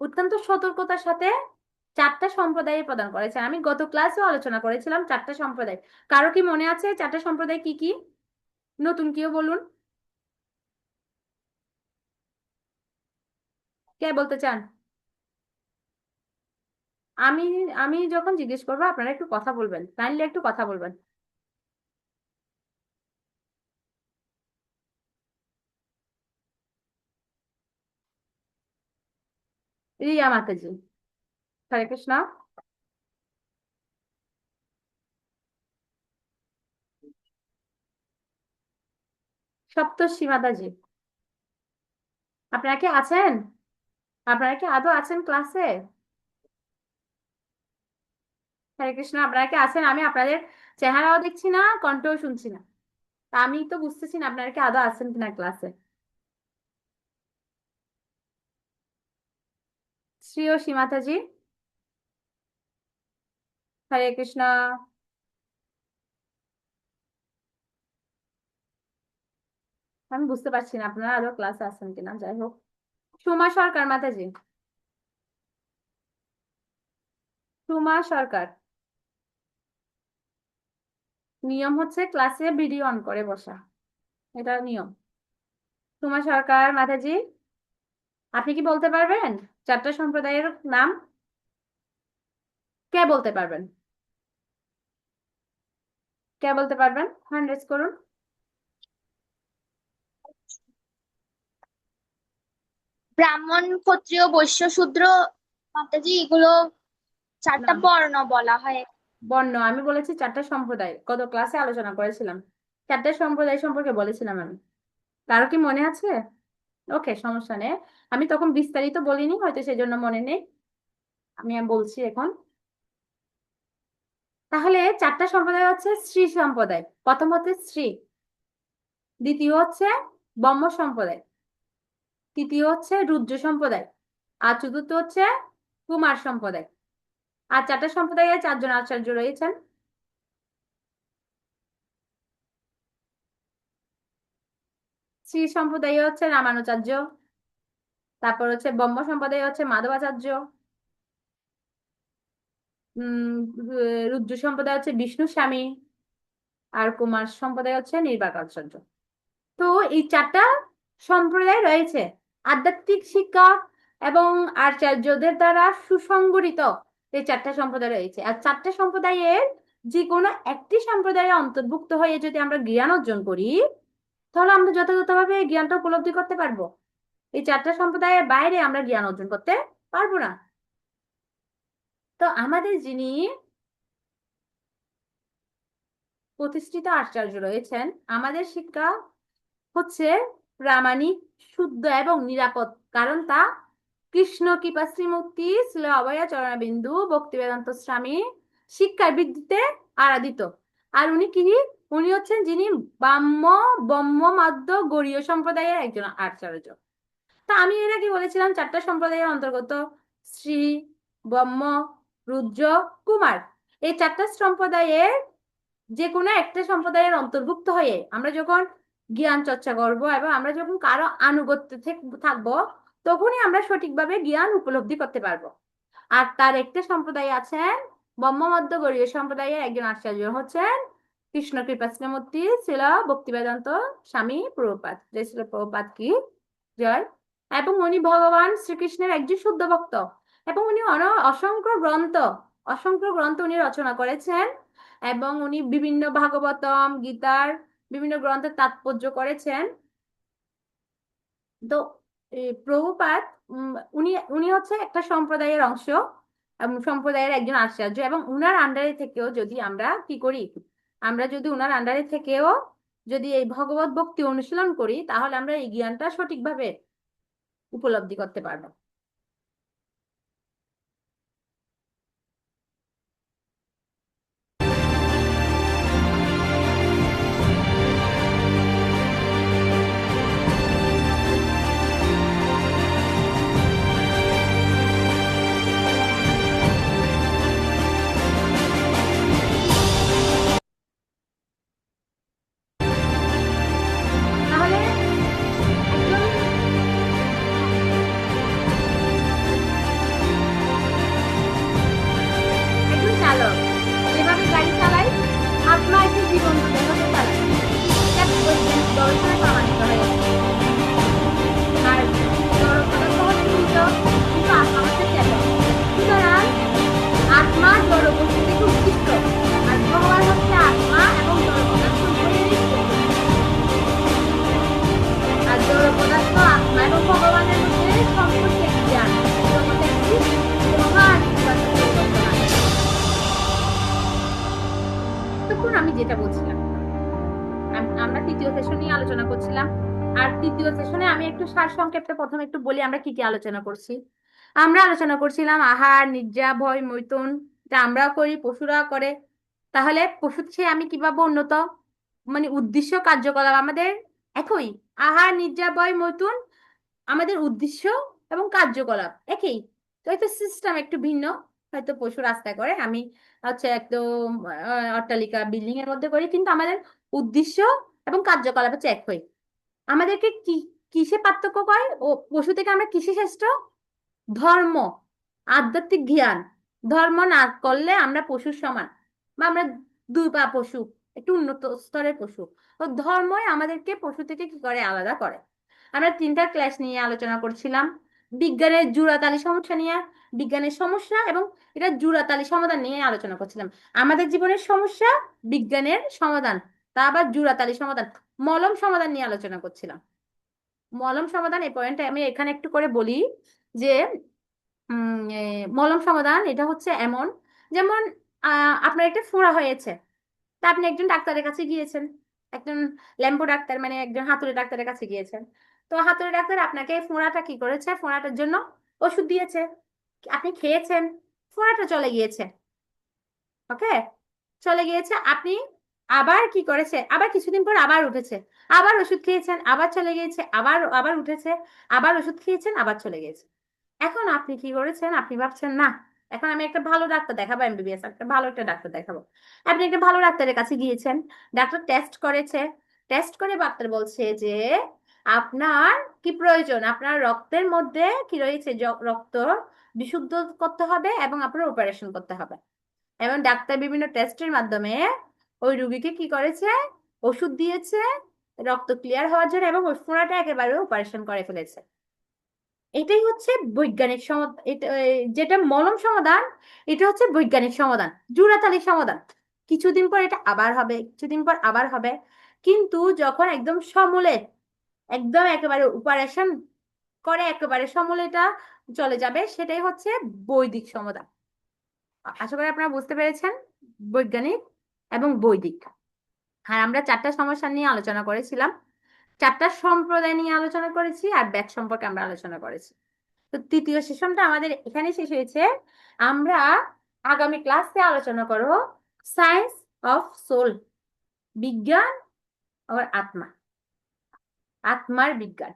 S1: অত্যন্ত সতর্কতার সাথে চারটা সম্প্রদায়ে প্রদান করেছেন। আমি গত ক্লাসেও আলোচনা করেছিলাম চারটা সম্প্রদায়। কারো কি মনে আছে চারটা সম্প্রদায় কি কি? নতুন কেউ বলুন, কে বলতে চান? আমি আমি যখন জিজ্ঞেস করবো আপনারা একটু কথা বলবেন, কাইন্ডলি একটু কথা বলবেন। রিয়া মাতাজি, হরে কৃষ্ণ। সপ্তর্ষি মাতাজি, আপনারা কি আছেন? আপনারা কি আদৌ আছেন ক্লাসে? হরে কৃষ্ণ, আপনারা কি আছেন? আমি আপনাদের চেহারাও দেখছি না, কণ্ঠও শুনছি না, তা আমি তো বুঝতেছি না আপনারা কি আদৌ আছেন কিনা ক্লাসে। শ্রীয়সী মাতাজি, হরে কৃষ্ণ। আমি বুঝতে পারছি না আপনারা আদৌ ক্লাসে আছেন কিনা, যাই হোক। সুমা সরকার মাতাজি, সুমা সরকার। নিয়ম হচ্ছে ক্লাসে ভিডিও অন করে বসা, এটা নিয়ম। সুমা সরকার মাতাজি, আপনি কি বলতে পারবেন চারটা সম্প্রদায়ের নাম? কে বলতে পারবেন? কে বলতে পারবেন? হ্যান্ড রেজ করুন।
S2: ব্রাহ্মণ, ক্ষত্রিয়, বৈশ্য, শূদ্র। মাতাজি, এগুলো চারটা
S1: না,
S2: বর্ণ বলা হয়।
S1: বর্ণ আমি বলেছি চারটা সম্প্রদায়, গত ক্লাসে আলোচনা করেছিলাম, চারটা সম্প্রদায় সম্পর্কে বলেছিলাম আমি। কারো কি মনে আছে? ওকে, সমস্যা নেই, আমি তখন বিস্তারিত বলিনি, হয়তো সেজন্য মনে নেই, আমি বলছি এখন। তাহলে চারটা সম্প্রদায় হচ্ছে শ্রী সম্প্রদায়, প্রথম হচ্ছে শ্রী, দ্বিতীয় হচ্ছে ব্রহ্ম সম্প্রদায়, তৃতীয় হচ্ছে রুদ্র সম্প্রদায়, আর চতুর্থ হচ্ছে কুমার সম্প্রদায়। আর চারটা সম্প্রদায়ে চারজন আচার্য রয়েছেন। শ্রী সম্প্রদায় হচ্ছে রামানুজাচার্য, তারপর হচ্ছে ব্রহ্ম সম্প্রদায় হচ্ছে মাধবাচার্য, উম রুদ্র সম্প্রদায় হচ্ছে বিষ্ণু স্বামী, আর কুমার সম্প্রদায় হচ্ছে নির্বাকাচার্য। তো এই চারটা সম্প্রদায় রয়েছে আধ্যাত্মিক শিক্ষা এবং আচার্যদের দ্বারা সুসংগঠিত। এই চারটা সম্প্রদায় রয়েছে, আর চারটা সম্প্রদায়ের যে কোনো একটি সম্প্রদায়ে অন্তর্ভুক্ত হয়ে যদি আমরা জ্ঞান অর্জন করি তাহলে আমরা যথাযথভাবে এই জ্ঞানটা উপলব্ধি করতে পারবো। এই চারটা সম্প্রদায়ের বাইরে আমরা জ্ঞান অর্জন করতে পারবো না। তো আমাদের যিনি প্রতিষ্ঠিত আচার্য রয়েছেন, আমাদের শিক্ষা হচ্ছে প্রামাণিক, শুদ্ধ এবং নিরাপদ, কারণ তা কৃষ্ণ কৃপা শ্রীমূর্তি শ্রীল অভয়া চরণবিন্দু ভক্তিবেদান্ত স্বামী শিক্ষার ভিত্তিতে আরাধিত। আর উনি কি? উনি হচ্ছেন যিনি ব্রহ্ম মাধ্য গৌড়ীয় সম্প্রদায়ের একজন আচার্য। তা আমি এর আগে বলেছিলাম চারটা সম্প্রদায়ের অন্তর্গত শ্রী, ব্রহ্ম, রুদ্র, কুমার। এই চারটা সম্প্রদায়ের যে কোনো একটা সম্প্রদায়ের অন্তর্ভুক্ত হয়ে আমরা যখন জ্ঞান চর্চা করব এবং আমরা যখন কারো আনুগত্য থাকবো তখনই আমরা সঠিকভাবে জ্ঞান উপলব্ধি করতে পারবো। আর তার একটা সম্প্রদায় আছেন ব্রহ্মমধ্য গৌড়ীয় সম্প্রদায়ের একজন আচার্য হচ্ছেন কৃষ্ণ কৃপাশ্রীমূর্তি শ্রীল ভক্তিবেদান্ত স্বামী প্রভুপাদ, জয় শ্রীল প্রভুপাদ কি জয়। এবং উনি ভগবান শ্রীকৃষ্ণের একজন শুদ্ধ ভক্ত, এবং উনি অসংখ্য গ্রন্থ উনি রচনা করেছেন, এবং উনি বিভিন্ন ভাগবতম, গীতার বিভিন্ন গ্রন্থের তাৎপর্য করেছেন। তো প্রভুপাদ উনি উনি হচ্ছে একটা সম্প্রদায়ের অংশ এবং সম্প্রদায়ের একজন আচার্য, এবং উনার আন্ডারে থেকেও যদি আমরা কি করি, আমরা যদি উনার আন্ডারে থেকেও যদি এই ভগবত ভক্তি অনুশীলন করি তাহলে আমরা এই জ্ঞানটা সঠিকভাবে উপলব্ধি করতে পারবো। দ্বিতীয় সেশন নিয়ে আলোচনা করছিলাম। আর তৃতীয় সেশনে আমি একটু সারসংক্ষেপে প্রথমে একটু বলি আমরা কি কি আলোচনা করছি। আমরা আলোচনা করছিলাম আহার, নিদ্রা, ভয়, মৈথুন, এটা আমরাও করি, পশুরাও করে। তাহলে পশু চেয়ে আমি কিভাবে উন্নত, মানে উদ্দেশ্য কার্যকলাপ আমাদের একই। আহার, নিদ্রা, ভয়, মৈথুন আমাদের উদ্দেশ্য এবং কার্যকলাপ একই, তো হয়তো সিস্টেম একটু ভিন্ন। হয়তো পশু রাস্তায় করে, আমি হচ্ছে একদম অট্টালিকা বিল্ডিং এর মধ্যে করি, কিন্তু আমাদের উদ্দেশ্য এবং কার্যকলাপ হচ্ছে একই। আমাদেরকে কি কিসে পার্থক্য করে, ও পশু থেকে আমরা কিসে শ্রেষ্ঠ? ধর্ম, আধ্যাত্মিক জ্ঞান। ধর্ম না করলে আমরা পশুর সমান, বা আমরা দুই পা পশু, একটু উন্নত স্তরের পশু। তো ধর্মই আমাদেরকে পশু থেকে কি করে, আলাদা করে। আমরা তিনটা ক্লাস নিয়ে আলোচনা করছিলাম। বিজ্ঞানের জোড়াতালি সমস্যা নিয়ে, বিজ্ঞানের সমস্যা এবং এটা জোড়াতালি সমাধান নিয়ে আলোচনা করছিলাম। আমাদের জীবনের সমস্যা, বিজ্ঞানের সমাধান, তা আবার জোড়াতালি সমাধান, মলম সমাধান নিয়ে আলোচনা করছিলাম। মলম সমাধান এই পয়েন্টটা আমি এখানে একটু করে বলি যে মলম সমাধান এটা হচ্ছে এমন, যেমন আপনার একটা ফোঁড়া হয়েছে, তা আপনি একজন ডাক্তারের কাছে গিয়েছেন, একজন ল্যাম্পো ডাক্তার মানে একজন হাতুড়ে ডাক্তারের কাছে গিয়েছেন। তো হাতুড়ে ডাক্তার আপনাকে ফোঁড়াটা কি করেছে, ফোঁড়াটার জন্য ওষুধ দিয়েছে, আপনি খেয়েছেন, ফোঁড়াটা চলে গিয়েছে। ওকে, চলে গিয়েছে। আপনি আবার কি করেছে, আবার কিছুদিন পর আবার উঠেছে, আবার ওষুধ খেয়েছেন, আবার চলে গিয়েছে, আবার আবার উঠেছে, আবার ওষুধ খেয়েছেন, আবার চলে গিয়েছে। এখন আপনি কি করেছেন, আপনি ভাবছেন না, এখন আমি একটা ভালো ডাক্তার দেখাবো, এমবিবিএস একটা ভালো একটা ডাক্তার দেখাবো। আপনি একটা ভালো ডাক্তারের কাছে গিয়েছেন, ডাক্তার টেস্ট করেছে, টেস্ট করে ডাক্তার বলছে যে আপনার কি প্রয়োজন, আপনার রক্তের মধ্যে কি রয়েছে, রক্ত বিশুদ্ধ করতে হবে এবং আপনার অপারেশন করতে হবে। এবং ডাক্তার বিভিন্ন টেস্টের মাধ্যমে ওই রুগীকে কি করেছে, ওষুধ দিয়েছে রক্ত ক্লিয়ার হওয়ার জন্য, এবং ওই ফোঁড়াটা একেবারে অপারেশন করে ফেলেছে। এটাই হচ্ছে বৈজ্ঞানিক সমাধান। এটা যেটা মলম সমাধান, এটা হচ্ছে বৈজ্ঞানিক সমাধান, জোড়াতালি সমাধান। কিছুদিন পর এটা আবার হবে, কিছুদিন পর আবার হবে, কিন্তু যখন একদম সমূলে, একদম একেবারে অপারেশন করে একেবারে সমূলে এটা চলে যাবে, সেটাই হচ্ছে বৈদিক সমাধান। আশা করি আপনারা বুঝতে পেরেছেন, বৈজ্ঞানিক এবং বৈদিক। আর আমরা চারটা সমস্যা নিয়ে আলোচনা করেছিলাম, চারটা সম্প্রদায় নিয়ে আলোচনা করেছি, আর ব্যাচ সম্পর্কে আমরা আলোচনা করেছি। তো তৃতীয় সেশনটা আমাদের এখানে শেষ হয়েছে। আমরা আগামী ক্লাসে আলোচনা করব সায়েন্স অফ সোল, বিজ্ঞান আর আত্মা, আত্মার বিজ্ঞান।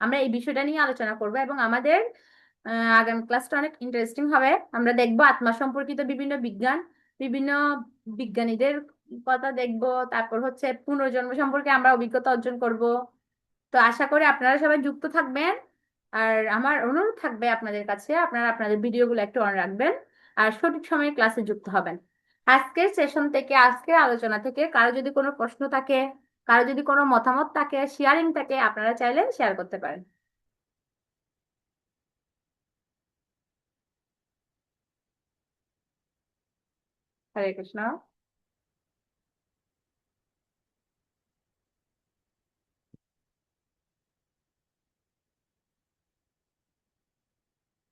S1: আমরা এই বিষয়টা নিয়ে আলোচনা করব এবং আমাদের আগামী ক্লাসটা অনেক ইন্টারেস্টিং হবে। আমরা দেখব আত্মা সম্পর্কিত বিভিন্ন বিজ্ঞান, বিভিন্ন বিজ্ঞানীদের কথা দেখব, তারপর হচ্ছে পুনর্জন্ম সম্পর্কে আমরা অভিজ্ঞতা অর্জন করব। তো আশা করি আপনারা সবাই যুক্ত থাকবেন। আর আমার অনুরোধ থাকবে আপনাদের কাছে, আপনারা আপনাদের ভিডিওগুলো একটু অন রাখবেন আর সঠিক সময়ে ক্লাসে যুক্ত হবেন। আজকের সেশন থেকে, আজকের আলোচনা থেকে কারো যদি কোনো প্রশ্ন থাকে, কারো যদি কোনো মতামত থাকে, শেয়ারিং থাকে, আপনারা চাইলে শেয়ার করতে পারেন। হরে কৃষ্ণ।